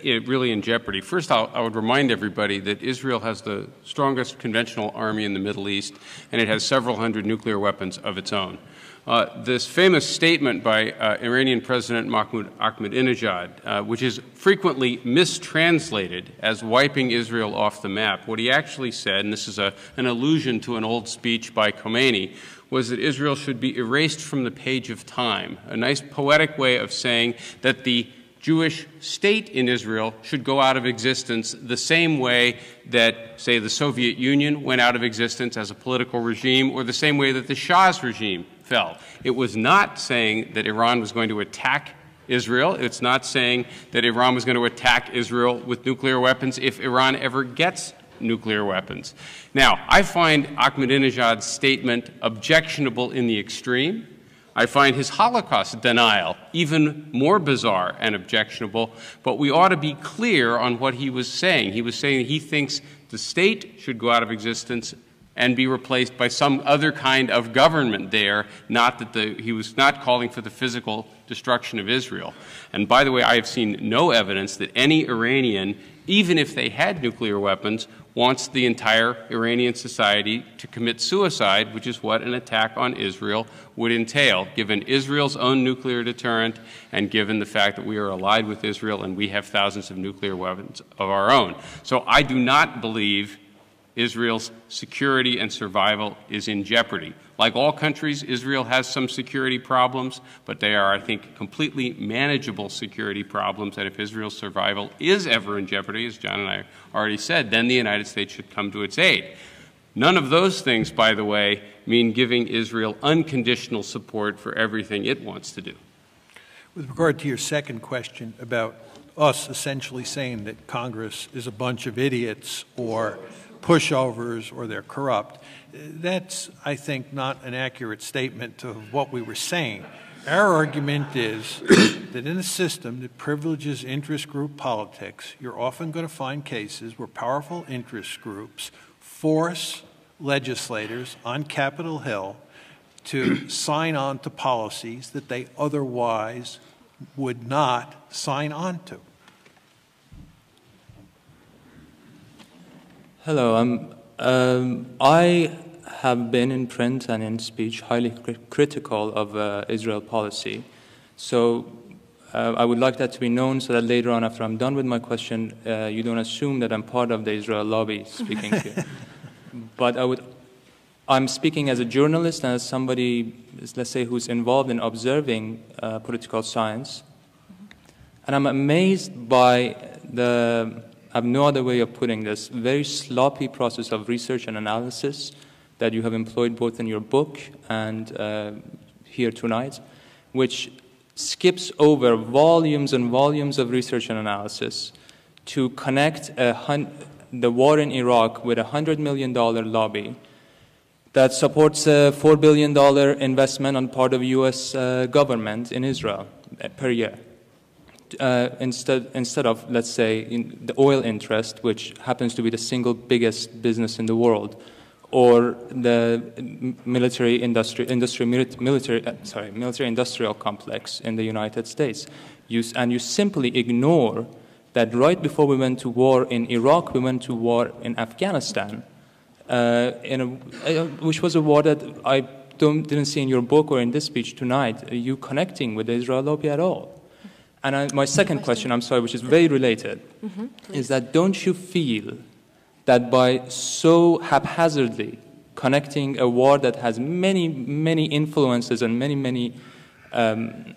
really in jeopardy? First, I would remind everybody that Israel has the strongest conventional army in the Middle East, and it has several hundred nuclear weapons of its own. this famous statement by Iranian President Mahmoud Ahmadinejad, which is frequently mistranslated as wiping Israel off the map. What he actually said, and this is an allusion to an old speech by Khomeini, was that Israel should be erased from the page of time, a nice poetic way of saying that the Jewish state in Israel should go out of existence the same way that, say, the Soviet Union went out of existence as a political regime, or the same way that the Shah's regime fell. It was not saying that Iran was going to attack Israel. It's not saying that Iran was going to attack Israel with nuclear weapons if Iran ever gets nuclear weapons. Now, I find Ahmadinejad's statement objectionable in the extreme. I find his Holocaust denial even more bizarre and objectionable, but we ought to be clear on what he was saying. He was saying that he thinks the state should go out of existence and be replaced by some other kind of government there, not that he was not calling for the physical destruction of Israel. And by the way, I have seen no evidence that any Iranian, even if they had nuclear weapons, wants the entire Iranian society to commit suicide, which is what an attack on Israel would entail, given Israel's own nuclear deterrent and given the fact that we are allied with Israel and we have thousands of nuclear weapons of our own. So I do not believe Israel's security and survival is in jeopardy. Like all countries, Israel has some security problems, but they are, I think, completely manageable security problems, and if Israel's survival is ever in jeopardy, as John and I already said, then the United States should come to its aid. None of those things, by the way, mean giving Israel unconditional support for everything it wants to do. With regard to your second question about us essentially saying that Congress is a bunch of idiots or pushovers or they're corrupt, that's, I think, not an accurate statement of what we were saying. Our argument is that in a system that privileges interest group politics, you're often going to find cases where powerful interest groups force legislators on Capitol Hill to sign on to policies that they otherwise would not sign on to. Hello, I have been in print and in speech highly critical of Israel policy. So I would like that to be known so that later on, after I'm done with my question, you don't assume that I'm part of the Israel lobby speaking here. But I'm speaking as a journalist and as somebody, let's say, who's involved in observing political science. And I'm amazed by I have no other way of putting this, very sloppy process of research and analysis that you have employed both in your book and here tonight, which skips over volumes and volumes of research and analysis to connect the war in Iraq with a $100 million lobby that supports a $4 billion investment on part of U.S. government in Israel per year. Instead of, let's say, the oil interest, which happens to be the single biggest business in the world, or the military-industrial complex in the United States. And you simply ignore that right before we went to war in Iraq, we went to war in Afghanistan, which was a war that I didn't see in your book or in this speech tonight, you connecting with the Israel lobby at all. And my second question, I'm sorry, which is very related, is that don't you feel that by so haphazardly connecting a war that has many, many influences and many, many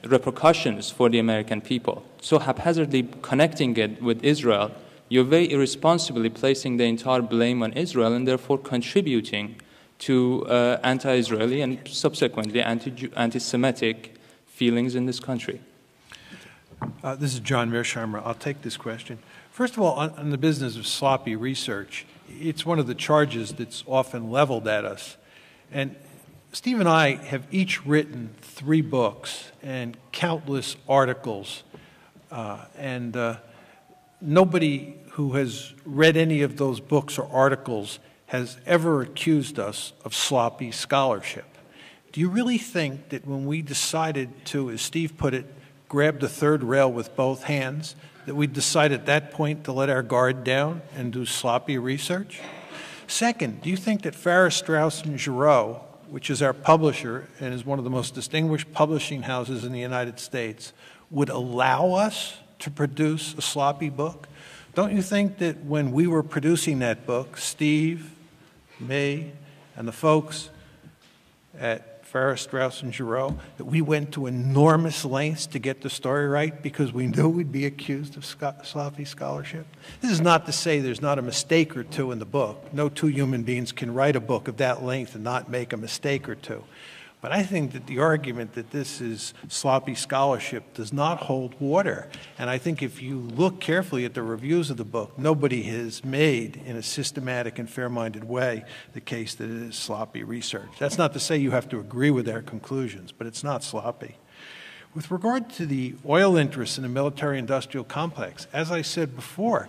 repercussions for the American people, so haphazardly connecting it with Israel, you're very irresponsibly placing the entire blame on Israel and therefore contributing to anti-Israeli and subsequently anti-Semitic feelings in this country? This is John Mearsheimer. I'll take this question. First of all, on the business of sloppy research, it's one of the charges that's often leveled at us. And Steve and I have each written 3 books and countless articles. Nobody who has read any of those books or articles has ever accused us of sloppy scholarship. Do you really think that when we decided to, as Steve put it, grab the third rail with both hands, that we decide at that point to let our guard down and do sloppy research? Second, do you think that Farrar, Straus, and Giroux which is our publisher and is one of the most distinguished publishing houses in the United States, would allow us to produce a sloppy book? Don't you think that when we were producing that book, Steve, me, and the folks at Farrar, Straus, and Giroux, that we went to enormous lengths to get the story right because we knew we'd be accused of sloppy scholarship? This is not to say there's not a mistake or two in the book. No two human beings can write a book of that length and not make a mistake or two. But I think that the argument that this is sloppy scholarship does not hold water. And I think if you look carefully at the reviews of the book, nobody has made, in a systematic and fair-minded way, the case that it is sloppy research. That's not to say you have to agree with their conclusions, but it's not sloppy. With regard to the oil interests in the military-industrial complex, as I said before,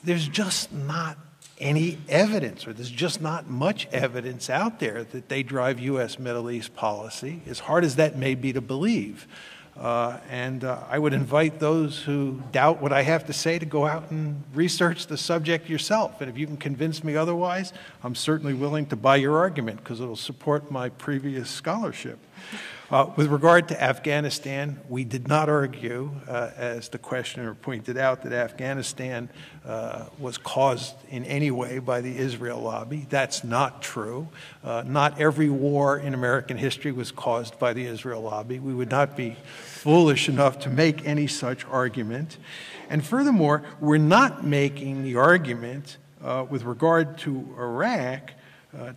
there's just not any evidence, or there's just not much evidence out there that they drive U.S. Middle East policy, as hard as that may be to believe. I would invite those who doubt what I have to say to go out and research the subject yourself. And if you can convince me otherwise, I'm certainly willing to buy your argument because it'll support my previous scholarship. With regard to Afghanistan, we did not argue, as the questioner pointed out, that Afghanistan was caused in any way by the Israel lobby. That's not true. Not every war in American history was caused by the Israel lobby. We would not be foolish enough to make any such argument. And furthermore, we're not making the argument with regard to Iraq,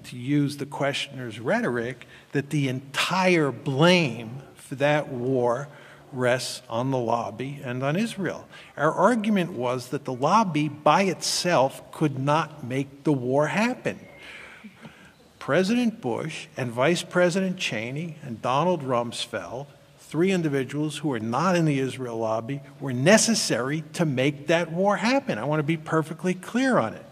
to use the questioner's rhetoric, that the entire blame for that war rests on the lobby and on Israel. Our argument was that the lobby by itself could not make the war happen. President Bush and Vice President Cheney and Donald Rumsfeld, three individuals who are not in the Israel lobby, were necessary to make that war happen. I want to be perfectly clear on it.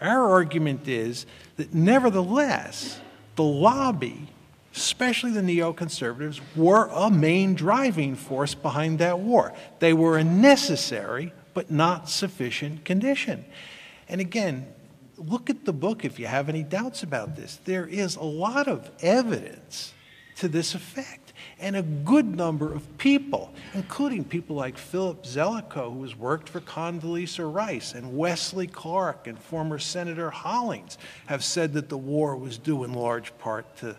Our argument is that nevertheless, the lobby, especially the neoconservatives, were a main driving force behind that war. They were a necessary but not sufficient condition. And again, look at the book if you have any doubts about this. There is a lot of evidence to this effect. And a good number of people, including people like Philip Zelikow, who has worked for Condoleezza Rice, and Wesley Clark and former Senator Hollings, have said that the war was due in large part to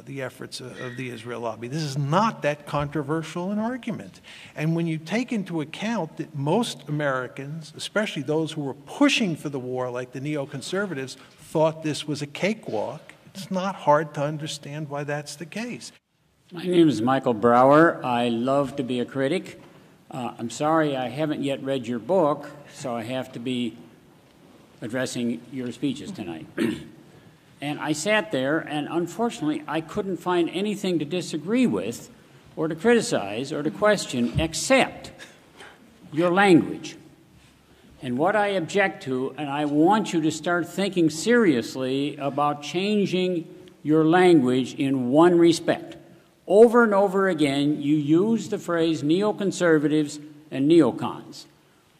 the efforts of the Israel lobby. This is not that controversial an argument. And when you take into account that most Americans, especially those who were pushing for the war, like the neoconservatives, thought this was a cakewalk, it's not hard to understand why that's the case. My name is Michael Brower. I love to be a critic. I'm sorry I haven't yet read your book, so I have to be addressing your speeches tonight. And I sat there, and unfortunately, I couldn't find anything to disagree with or to criticize or to question except your language. And what I object to, and I want you to start thinking seriously about changing your language in one respect. Over and over again, you use the phrase neoconservatives and neocons,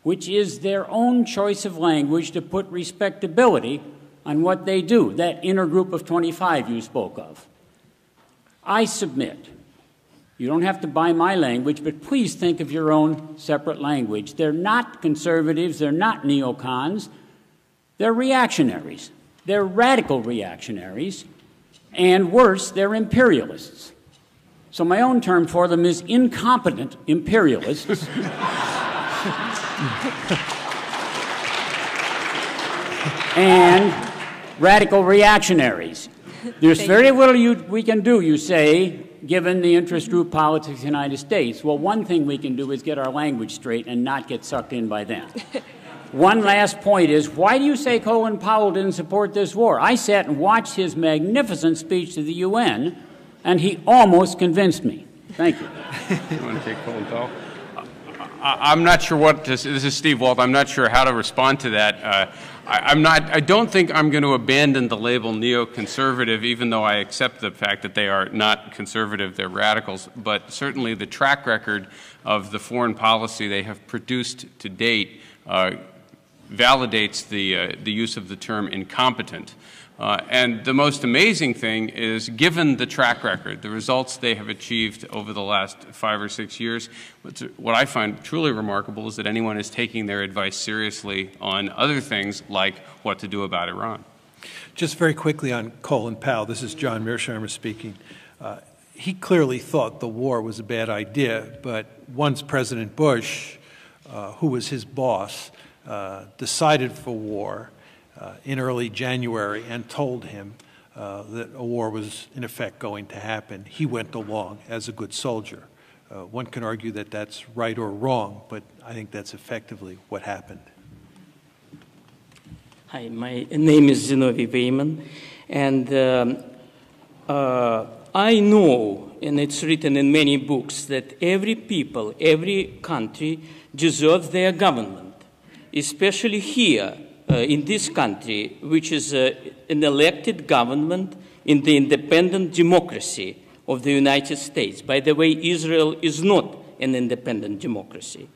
which is their own choice of language to put respectability on what they do, that inner group of 25 you spoke of. I submit, you don't have to buy my language, but please think of your own separate language. They're not conservatives, they're not neocons, they're reactionaries. They're radical reactionaries, and worse, they're imperialists. So my own term for them is incompetent imperialists. And radical reactionaries. There's very little we can do, you say, given the interest group politics of the United States. Well, one thing we can do is get our language straight and not get sucked in by them. One last point is, why do you say Colin Powell didn't support this war? I sat and watched his magnificent speech to the UN, and he almost convinced me. Thank you. You want to take Colin Powell? I'm not sure what this is Steve Walt. I'm not sure how to respond to that. I don't think I'm going to abandon the label neoconservative, even though I accept the fact that they are not conservative, they're radicals. But certainly the track record of the foreign policy they have produced to date validates the use of the term incompetent. And the most amazing thing is, given the track record, the results they have achieved over the last 5 or 6 years, what I find truly remarkable is that anyone is taking their advice seriously on other things like what to do about Iran. Just very quickly on Colin Powell, this is John Mearsheimer speaking. He clearly thought the war was a bad idea, but once President Bush, who was his boss, decided for war in early January and told him that a war was in effect going to happen, he went along as a good soldier. One can argue that that's right or wrong, but I think that's effectively what happened. Hi, my name is Zinovi Weyman, and I know, and it's written in many books, that every people, every country deserves their government, especially here in this country, which is an elected government in the independent democracy of the United States. By the way, Israel is not an independent democracy.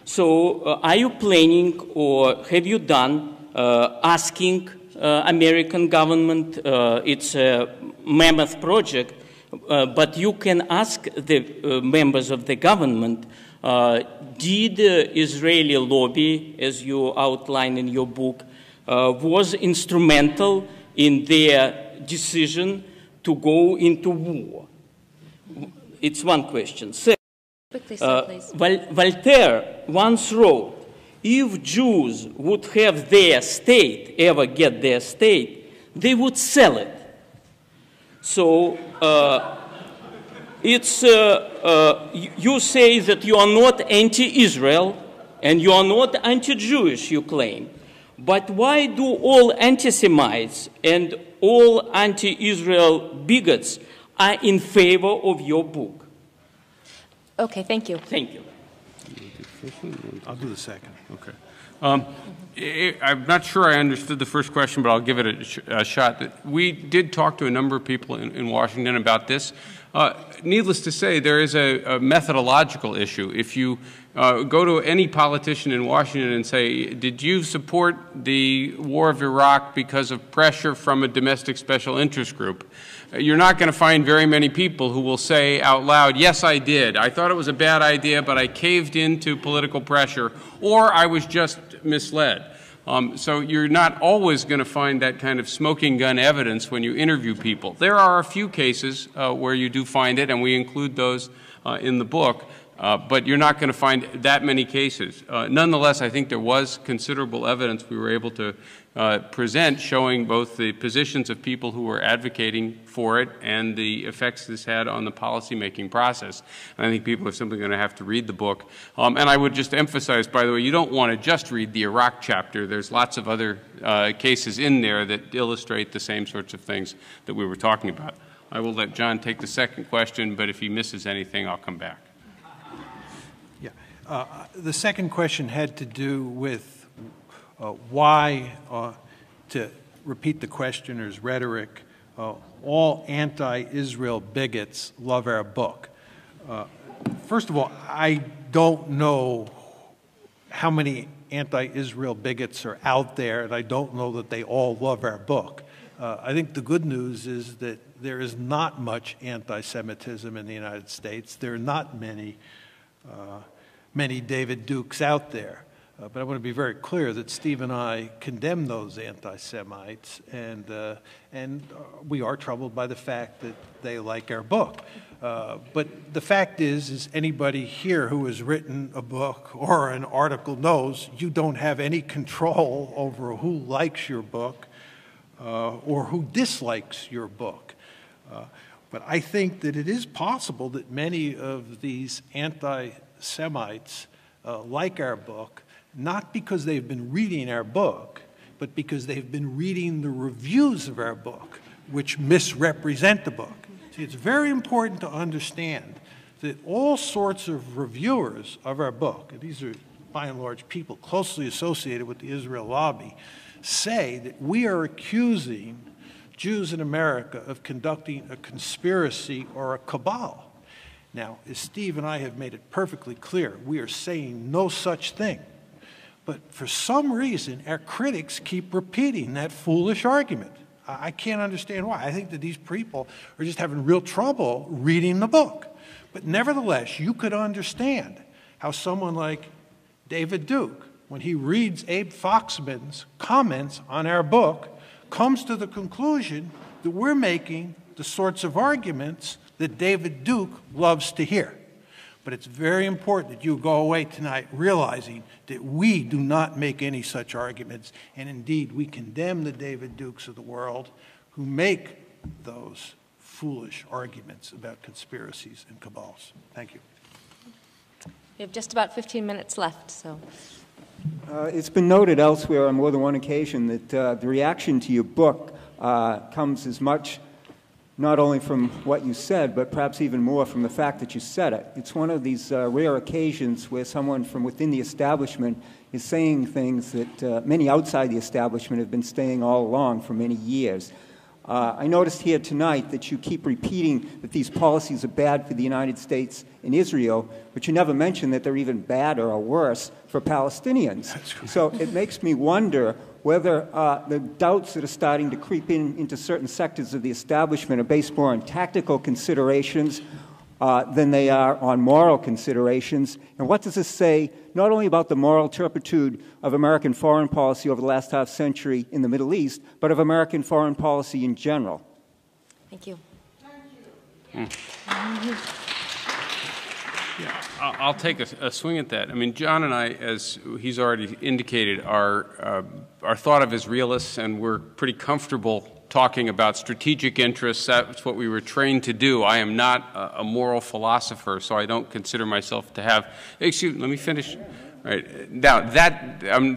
So are you planning, or have you done, asking American government, it's a mammoth project, but you can ask the members of the government, did Israeli lobby, as you outline in your book, was instrumental in their decision to go into war? It's one question. Second, Quickly, sir, please. Voltaire once wrote, if Jews would have their state, ever get their state, they would sell it. So you say that you are not anti-Israel and you are not anti-Jewish, you claim. But why do all anti-Semites and all anti-Israel bigots are in favor of your book? Okay, thank you. Thank you. I'll do the second. Okay. I'm not sure I understood the first question, but I'll give it a shot. We did talk to a number of people in Washington about this. Needless to say, there is a methodological issue. If you go to any politician in Washington and say, did you support the war of Iraq because of pressure from a domestic special interest group? You're not going to find very many people who will say out loud, yes, I did. I thought it was a bad idea, but I caved into political pressure, or I was just misled. So you're not always going to find that kind of smoking gun evidence when you interview people. There are a few cases where you do find it, and we include those in the book, but you're not going to find that many cases. Nonetheless, I think there was considerable evidence we were able to present showing both the positions of people who were advocating for it and the effects this had on the policymaking process. And I think people are simply going to have to read the book. And I would just emphasize, by the way, you don't want to just read the Iraq chapter. There's lots of other cases in there that illustrate the same sorts of things that we were talking about. I will let John take the second question, but if he misses anything, I'll come back. Yeah. The second question had to do with why, to repeat the questioner's rhetoric, all anti-Israel bigots love our book. First of all, I don't know how many anti-Israel bigots are out there, and I don't know that they all love our book. I think the good news is that there is not much anti-Semitism in the United States. There are not many David Dukes out there. But I want to be very clear that Steve and I condemn those anti-Semites, and we are troubled by the fact that they like our book. But the fact is anybody here who has written a book or an article knows you don't have any control over who likes your book or who dislikes your book. But I think that it is possible that many of these anti-Semites like our book, not because they've been reading our book, but because they've been reading the reviews of our book, which misrepresent the book. See, it's very important to understand that all sorts of reviewers of our book, and these are by and large people closely associated with the Israel lobby, say that we are accusing Jews in America of conducting a conspiracy or a cabal. Now, as Steve and I have made it perfectly clear, we are saying no such thing. But for some reason, our critics keep repeating that foolish argument. I can't understand why. I think that these people are just having real trouble reading the book. But nevertheless, you could understand how someone like David Duke, when he reads Abe Foxman's comments on our book, comes to the conclusion that we're making the sorts of arguments that David Duke loves to hear. But it's very important that you go away tonight realizing that we do not make any such arguments, and indeed we condemn the David Dukes of the world who make those foolish arguments about conspiracies and cabals. Thank you. We have just about 15 minutes left, so. It's been noted elsewhere on more than one occasion that the reaction to your book comes as much not only from what you said, but perhaps even more from the fact that you said it. It's one of these rare occasions where someone from within the establishment is saying things that many outside the establishment have been saying all along for many years. I noticed here tonight that you keep repeating that these policies are bad for the United States and Israel, but you never mention that they're even badder or worse for Palestinians. So it makes me wonder whether the doubts that are starting to creep into certain sectors of the establishment are based more on tactical considerations than they are on moral considerations. And what does this say not only about the moral turpitude of American foreign policy over the last half century in the Middle East, but of American foreign policy in general? Thank you. Yeah, I'll take a swing at that. I mean, John and I, as he's already indicated, are thought of as realists, and we're pretty comfortable talking about strategic interests. That's what we were trained to do. I am not a moral philosopher, so I don't consider myself to have. Excuse me, let me finish. Right now,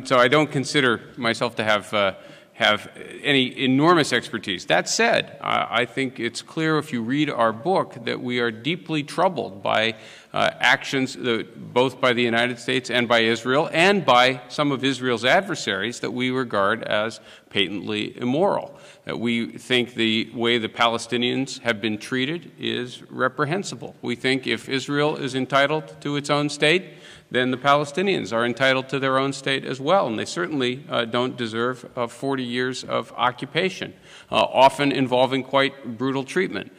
so I don't consider myself to have any enormous expertise. That said, I think it's clear if you read our book that we are deeply troubled by actions both by the United States and by Israel and by some of Israel's adversaries that we regard as patently immoral. That we think the way the Palestinians have been treated is reprehensible. We think if Israel is entitled to its own state, then the Palestinians are entitled to their own state as well, and they certainly don't deserve 40 years of occupation, often involving quite brutal treatment.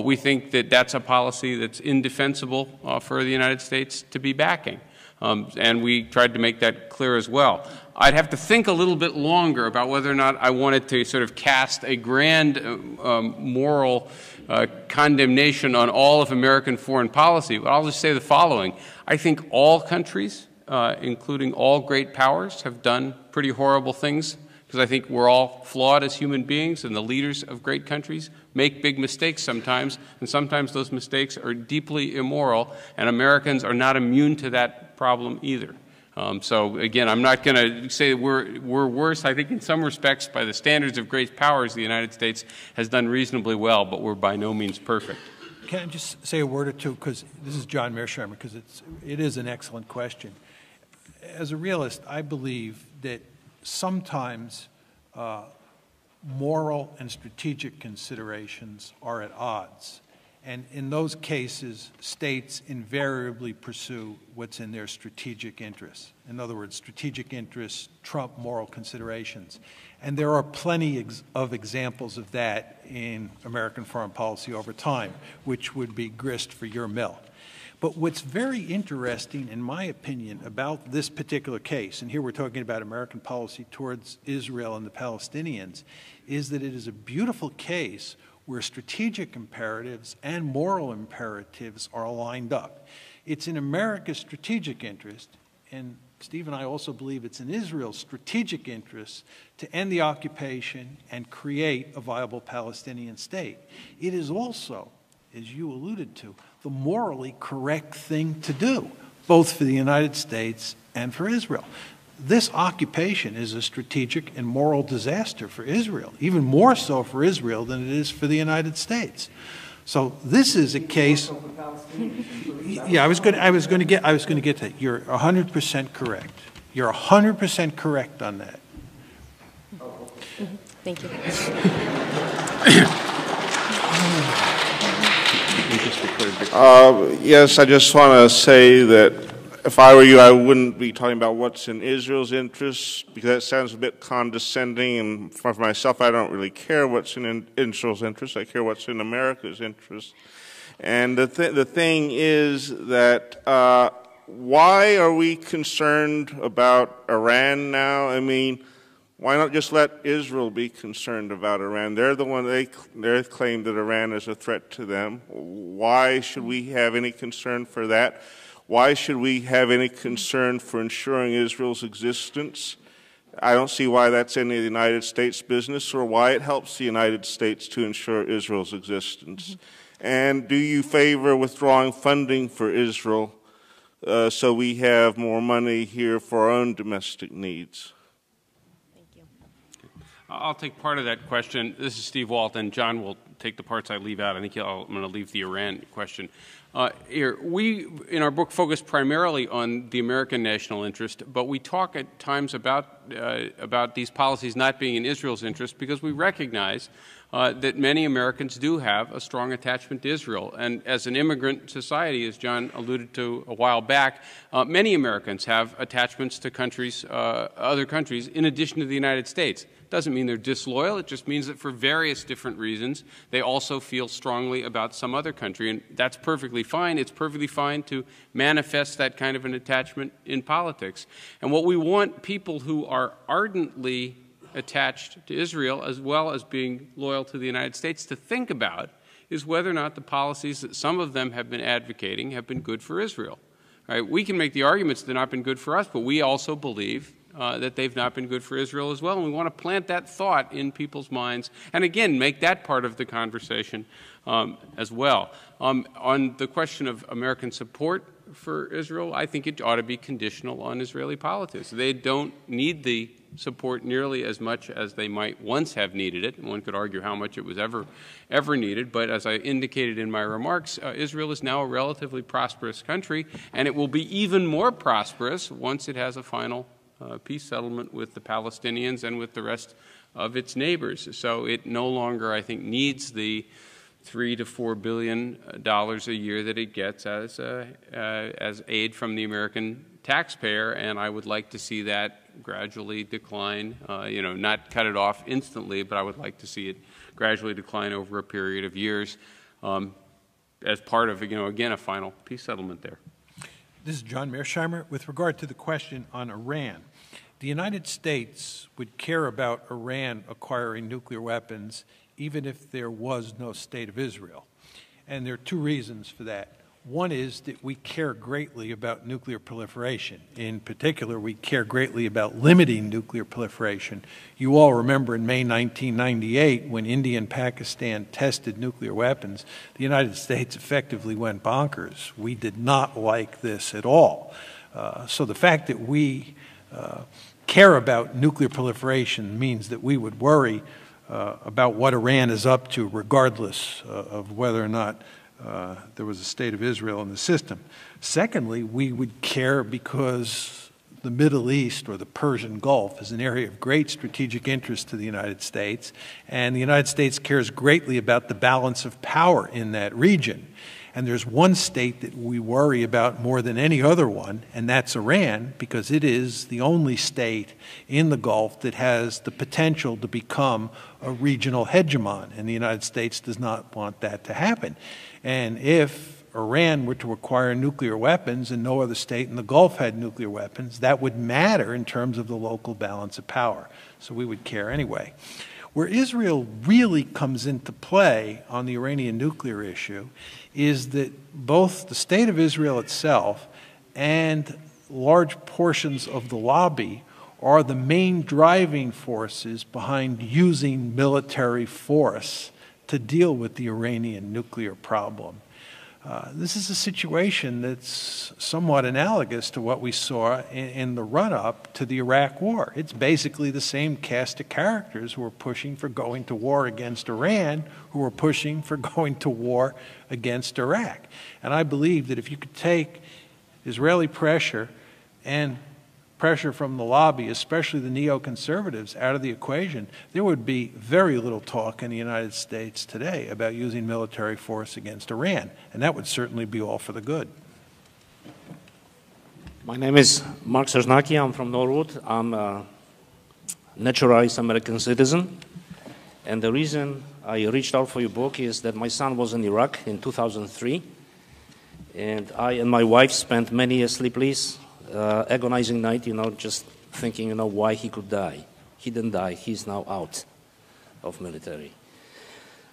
We think that that's a policy that's indefensible for the United States to be backing, and we tried to make that clear as well. I'd have to think a little bit longer about whether or not I wanted to sort of cast a grand moral condemnation on all of American foreign policy, but I'll just say the following. I think all countries, including all great powers, have done pretty horrible things, because I think we're all flawed as human beings, and the leaders of great countries make big mistakes sometimes, and sometimes those mistakes are deeply immoral, and Americans are not immune to that problem either. So again, I'm not going to say we're worse. I think in some respects, by the standards of great powers, the United States has done reasonably well, but we're by no means perfect. Can I just say a word or two, because this is John Mearsheimer, because it is an excellent question. As a realist, I believe that sometimes moral and strategic considerations are at odds. And in those cases, states invariably pursue what's in their strategic interests. In other words, strategic interests trump moral considerations. And there are plenty of examples of that in American foreign policy over time, which would be grist for your mill. But what's very interesting, in my opinion, about this particular case, and here we're talking about American policy towards Israel and the Palestinians, is that it is a beautiful case where strategic imperatives and moral imperatives are lined up. It's in America's strategic interest, and Steve and I also believe it's in Israel's strategic interest, to end the occupation and create a viable Palestinian state. It is also, as you alluded to, the morally correct thing to do, both for the United States and for Israel. This occupation is a strategic and moral disaster for Israel, even more so for Israel than it is for the United States. So this is a case. Yeah, I was going to get to that. You're 100% correct. You're 100% correct on that. Thank you. Yes, I just want to say that if I were you, I wouldn't be talking about what's in Israel's interests, because that sounds a bit condescending, and for myself, I don't really care what's in Israel's interests. I care what's in America's interests. And the thing is that why are we concerned about Iran now? I mean, why not just let Israel be concerned about Iran? They're the one, they claim that Iran is a threat to them. Why should we have any concern for that? Why should we have any concern for ensuring Israel's existence? I don't see why that's any of the United States' business, or why it helps the United States to ensure Israel's existence. And do you favor withdrawing funding for Israel so we have more money here for our own domestic needs? Thank you. I'll take part of that question. This is Steve Walt, and John will take the parts I leave out. I think I'm going to leave the Iran question. Here, we, in our book, focus primarily on the American national interest, but we talk at times about these policies not being in Israel's interest, because we recognize that many Americans do have a strong attachment to Israel. And as an immigrant society, as John alluded to a while back, many Americans have attachments to countries, other countries, in addition to the United States. Doesn't mean they're disloyal. It just means that for various different reasons, they also feel strongly about some other country, and that's perfectly fine. It's perfectly fine to manifest that kind of an attachment in politics. And what we want people who are ardently attached to Israel, as well as being loyal to the United States, to think about is whether or not the policies that some of them have been advocating have been good for Israel. Right? We can make the arguments they've not been good for us, but we also believe that they've not been good for Israel as well, and we want to plant that thought in people's minds, and again, make that part of the conversation as well. On the question of American support for Israel, I think it ought to be conditional on Israeli politics. They don't need the support nearly as much as they might once have needed it. One could argue how much it was ever needed, but as I indicated in my remarks, Israel is now a relatively prosperous country, and it will be even more prosperous once it has a final peace settlement with the Palestinians and with the rest of its neighbors. So it no longer, I think, needs the $3 to $4 billion a year that it gets as aid from the American taxpayer, and I would like to see that gradually decline. Not cut it off instantly, but I would like to see it gradually decline over a period of years as part of, again, a final peace settlement there. This is John Mearsheimer. With regard to the question on Iran, the United States would care about Iran acquiring nuclear weapons even if there was no state of Israel. And there are two reasons for that. One is that we care greatly about nuclear proliferation. In particular, we care greatly about limiting nuclear proliferation. You all remember in May 1998, when India and Pakistan tested nuclear weapons, the United States effectively went bonkers. We did not like this at all. So the fact that we care about nuclear proliferation means that we would worry about what Iran is up to, regardless of whether or not there was a state of Israel in the system. Secondly, we would care because the Middle East or the Persian Gulf is an area of great strategic interest to the United States, and the United States cares greatly about the balance of power in that region. And there's one state that we worry about more than any other one, and that's Iran, because it is the only state in the Gulf that has the potential to become a regional hegemon, and the United States does not want that to happen. And if Iran were to acquire nuclear weapons and no other state in the Gulf had nuclear weapons, that would matter in terms of the local balance of power. So we would care anyway. Where Israel really comes into play on the Iranian nuclear issue is that both the state of Israel itself and large portions of the lobby are the main driving forces behind using military force to deal with the Iranian nuclear problem. This is a situation that's somewhat analogous to what we saw in the run-up to the Iraq War. It's basically the same cast of characters who are pushing for going to war against Iran, who are pushing for going to war against Iraq. And I believe that if you could take Israeli pressure and pressure from the lobby, especially the neoconservatives, out of the equation, there would be very little talk in the United States today about using military force against Iran, and that would certainly be all for the good. My name is Mark Sersnaki. I'm from Norwood. I'm a naturalized American citizen. And the reason I reached out for your book is that my son was in Iraq in 2003. And I and my wife spent many a sleepless, agonizing night, just thinking, why he could die. He didn't die. He's now out of military.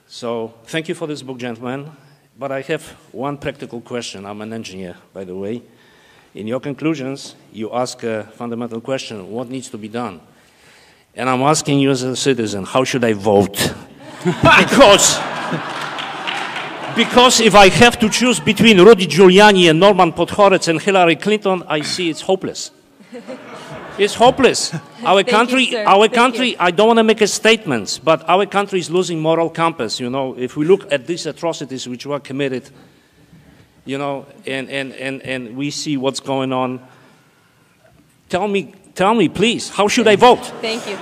So thank you for this book, gentlemen. But I have one practical question. I'm an engineer, by the way. In your conclusions, you ask a fundamental question: what needs to be done? And I'm asking you as a citizen, how should I vote? Because if I have to choose between Rudy Giuliani and Norman Podhoretz and Hillary Clinton, I see it's hopeless. It's hopeless. Our country, I don't want to make a statement, but our country is losing moral compass. If we look at these atrocities which were committed, and we see what's going on. Tell me, please, how should I vote? Thank you.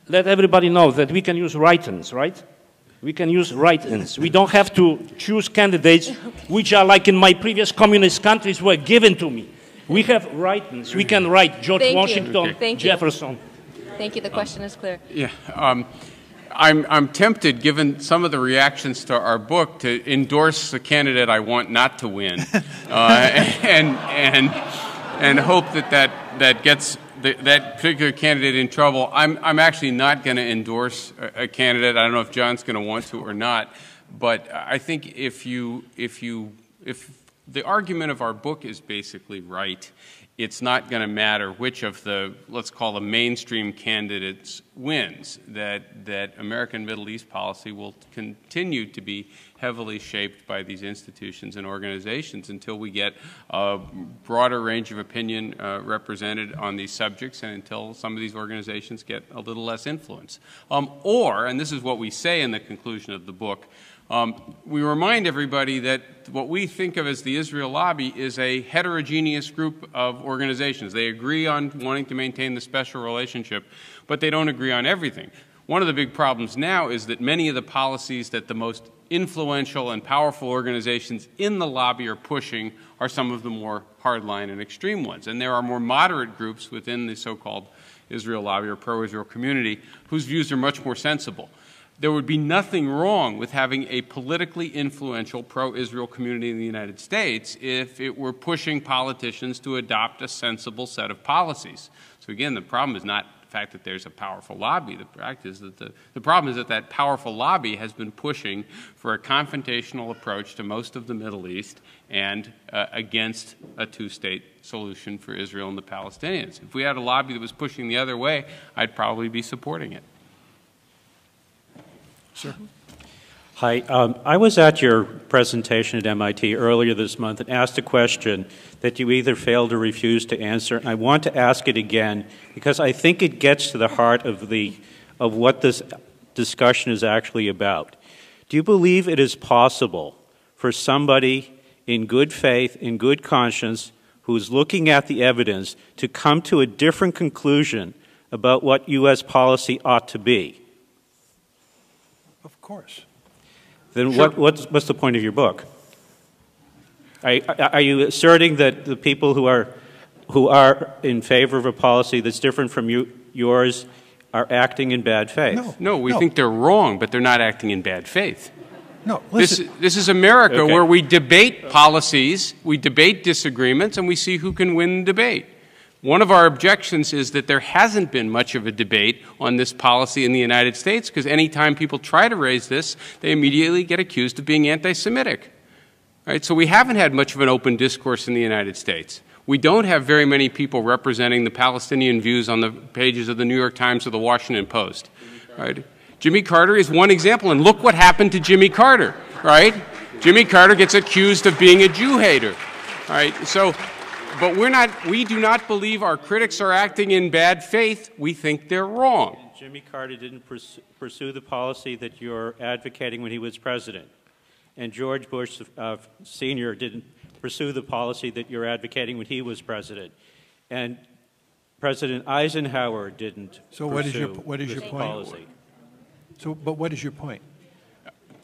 Let everybody know that we can use write-ins, right? We can use write-ins. We don't have to choose candidates which are like in my previous communist countries were given to me. We have write-ins. We can write George Washington, Jefferson. Thank you. The question is clear. Yeah. I'm tempted, given some of the reactions to our book, to endorse the candidate I want not to win, and hope that gets that particular candidate in trouble. I'm actually not going to endorse a candidate. I don't know if John's going to want to or not, but I think if the argument of our book is basically right, it's not going to matter which of the, let's call the mainstream candidates wins, that American Middle East policy will continue to be heavily shaped by these institutions and organizations until we get a broader range of opinion represented on these subjects and until some of these organizations get a little less influence. And this is what we say in the conclusion of the book, we remind everybody that what we think of as the Israel lobby is a heterogeneous group of organizations. They agree on wanting to maintain the special relationship, but they don't agree on everything. One of the big problems now is that many of the policies that the most influential and powerful organizations in the lobby are pushing are some of the more hardline and extreme ones. And there are more moderate groups within the so-called Israel lobby or pro-Israel community whose views are much more sensible. There would be nothing wrong with having a politically influential pro-Israel community in the United States if it were pushing politicians to adopt a sensible set of policies. So again, the problem is not the fact that there's a powerful lobby. The fact is that the problem is that that powerful lobby has been pushing for a confrontational approach to most of the Middle East and against a two-state solution for Israel and the Palestinians. If we had a lobby that was pushing the other way, I'd probably be supporting it. Sir. Hi. I was at your presentation at MIT earlier this month and asked a question that you either failed or refused to answer. And I want to ask it again because I think it gets to the heart of what this discussion is actually about. Do you believe it is possible for somebody in good faith, in good conscience, who is looking at the evidence to come to a different conclusion about what U.S. policy ought to be? Of course. Then sure. What's the point of your book? Are you asserting that the people who are in favor of a policy that's different from yours are acting in bad faith? No, we think they're wrong, but they're not acting in bad faith. No, this is America where we debate policies, we debate disagreements, and we see who can win the debate. One of our objections is that there hasn't been much of a debate on this policy in the United States because any time people try to raise this, they immediately get accused of being anti-Semitic. Right? So we haven't had much of an open discourse in the United States. We don't have very many people representing the Palestinian views on the pages of the New York Times or the Washington Post. Right? Jimmy Carter is one example, and look what happened to Jimmy Carter. Right? Jimmy Carter gets accused of being a Jew hater. Right? But we do not believe our critics are acting in bad faith. We think they're wrong. Jimmy Carter didn't pursue the policy that you're advocating when he was president. And George Bush Sr. didn't pursue the policy that you're advocating when he was president. And President Eisenhower didn't pursue this policy. But what is your point?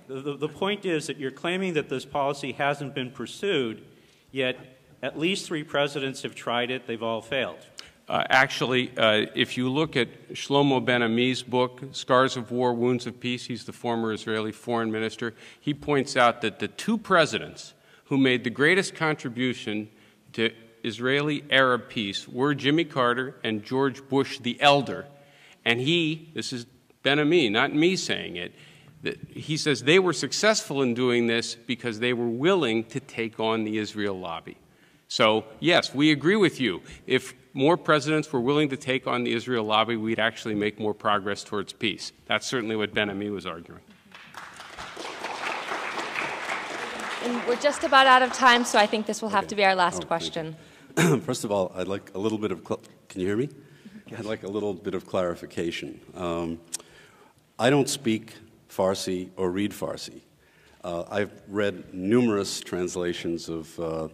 The point is that you're claiming that this policy hasn't been pursued, yet at least 3 presidents have tried it. They've all failed. Actually, if you look at Shlomo Ben-Ami's book, Scars of War, Wounds of Peace, he's the former Israeli foreign minister, he points out that the 2 presidents who made the greatest contribution to Israeli-Arab peace were Jimmy Carter and George Bush the Elder. And this is Ben-Ami, not me saying it, he says they were successful in doing this because they were willing to take on the Israel lobby. So, yes, we agree with you. If more presidents were willing to take on the Israel lobby, we'd actually make more progress towards peace. That's certainly what Ben-Ami was arguing. And we're just about out of time, so I think this will have to be our last question. First of all, I'd like a little bit of can you hear me? Yes. I'd like a little bit of clarification. I don't speak Farsi or read Farsi. I've read numerous translations of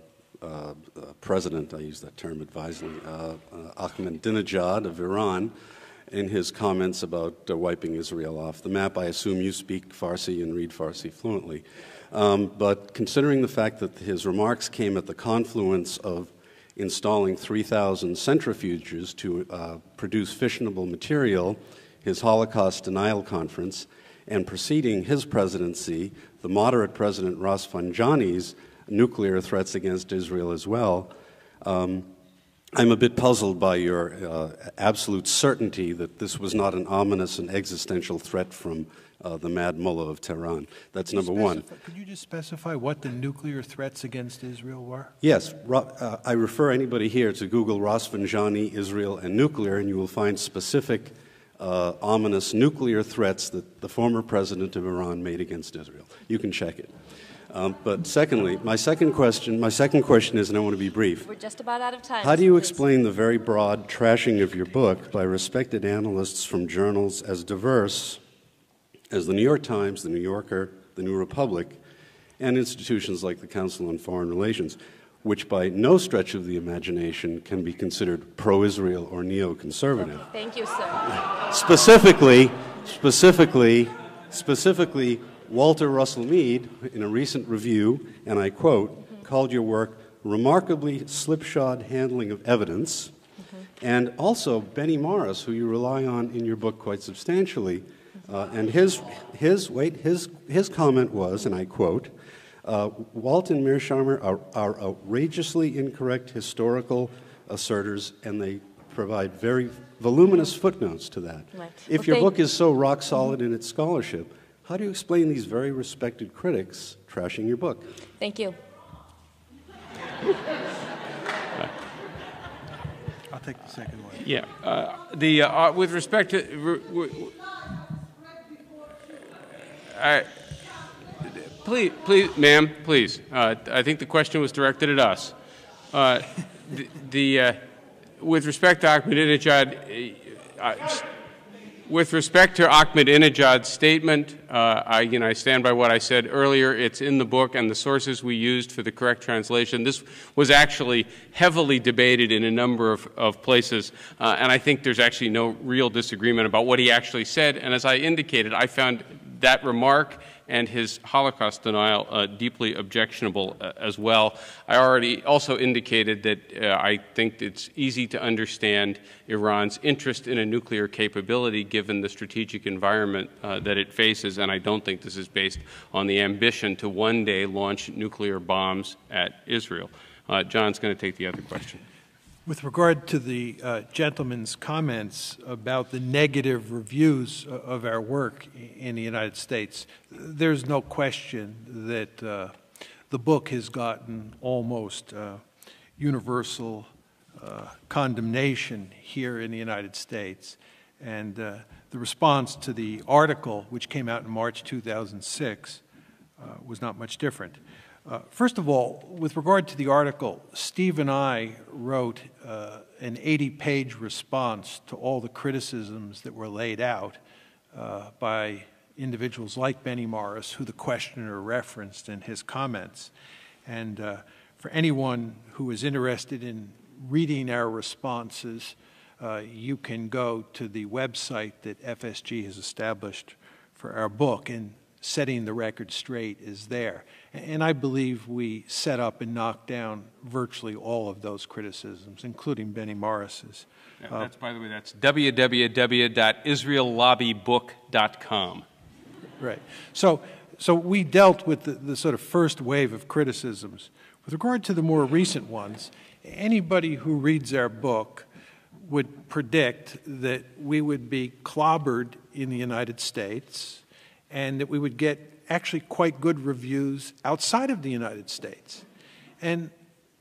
President, I use that term advisedly, Ahmadinejad of Iran, in his comments about wiping Israel off the map. I assume you speak Farsi and read Farsi fluently. But considering the fact that his remarks came at the confluence of installing 3,000 centrifuges to produce fissionable material, his Holocaust denial conference, and preceding his presidency, the moderate President Rafsanjani's nuclear threats against Israel as well, I'm a bit puzzled by your absolute certainty that this was not an ominous and existential threat from the Mad Mullah of Tehran. That's number one. Could you just specify what the nuclear threats against Israel were? Yes. I refer anybody here to Google Rafsanjani, Israel, and nuclear, and you will find specific ominous nuclear threats that the former president of Iran made against Israel. You can check it. But secondly, my second question is, and I want to be brief. We're just about out of time. How do you explain the very broad trashing of your book by respected analysts from journals as diverse as the New York Times, the New Yorker, the New Republic, and institutions like the Council on Foreign Relations, which by no stretch of the imagination can be considered pro-Israel or neoconservative? Thank you, sir. Specifically, Walter Russell Mead, in a recent review, and I quote, called your work remarkably slipshod handling of evidence, and also Benny Morris, who you rely on in your book quite substantially, and his comment was, and I quote, Walt and Mearsheimer are outrageously incorrect historical asserters, and they provide very voluminous footnotes to that. Right. If your book is so rock solid in its scholarship, how do you explain these very respected critics trashing your book? Thank you. I'll take the second one. Yeah. With respect to... please, ma'am, please. I think the question was directed at us. With respect to Ahmadinejad... With respect to Ahmadinejad's statement, I stand by what I said earlier. It's in the book and the sources we used for the correct translation. This was actually heavily debated in a number of places, and I think there's actually no real disagreement about what he actually said. And as I indicated, I found that remark and his Holocaust denial deeply objectionable as well. I already also indicated that I think it's easy to understand Iran's interest in a nuclear capability given the strategic environment that it faces, and I don't think this is based on the ambition to one day launch nuclear bombs at Israel. John's going to take the other question. With regard to the gentleman's comments about the negative reviews of our work in the United States, there's no question that the book has gotten almost universal condemnation here in the United States. And the response to the article, which came out in March 2006, was not much different. First of all, with regard to the article, Steve and I wrote an 80-page response to all the criticisms that were laid out by individuals like Benny Morris, who the questioner referenced in his comments. And for anyone who is interested in reading our responses, you can go to the website that FSG has established for our book. And setting the record straight is there. And I believe we set up and knocked down virtually all of those criticisms, including Benny Morris's. That's, by the way, that's www.israellobbybook.com. Right. So we dealt with the sort of first wave of criticisms. With regard to the more recent ones, anybody who reads our book would predict that we would be clobbered in the United States and that we would get actually quite good reviews outside of the United States. And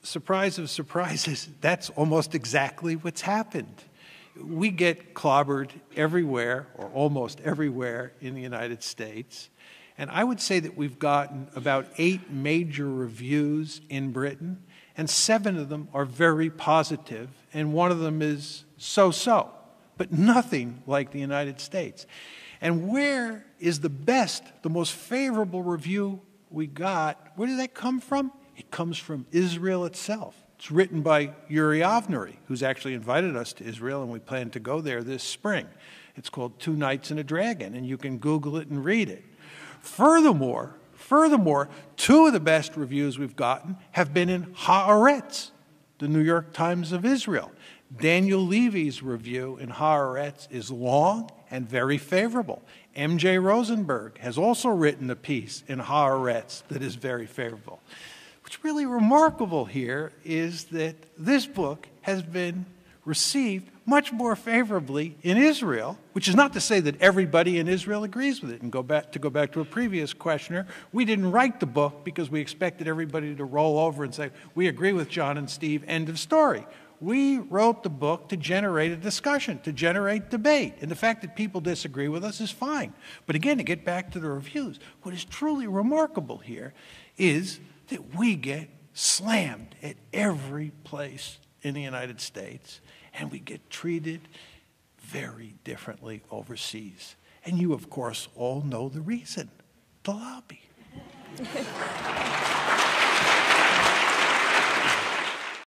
surprise of surprises, that's almost exactly what's happened. We get clobbered everywhere, or almost everywhere, in the United States. And I would say that we've gotten about 8 major reviews in Britain, and 7 of them are very positive, and one of them is so-so, but nothing like the United States. And where is the best, the most favorable review we got? Where did that come from? It comes from Israel itself. It's written by Yuri Avnery, who's actually invited us to Israel, and we plan to go there this spring. It's called 2 Nights and a Dragon, and you can Google it and read it. Furthermore, 2 of the best reviews we've gotten have been in Haaretz, the New York Times of Israel. Daniel Levy's review in Haaretz is long and very favorable. M.J. Rosenberg has also written a piece in Haaretz that is very favorable. What's really remarkable here is that this book has been received much more favorably in Israel, which is not to say that everybody in Israel agrees with it. And go back to a previous questioner, we didn't write the book because we expected everybody to roll over and say, we agree with John and Steve, end of story. We wrote the book to generate a discussion, to generate debate. And the fact that people disagree with us is fine. But again, to get back to the reviews, what is truly remarkable here is that we get slammed at every place in the United States, and we get treated very differently overseas. And you, of course, all know the reason: the lobby.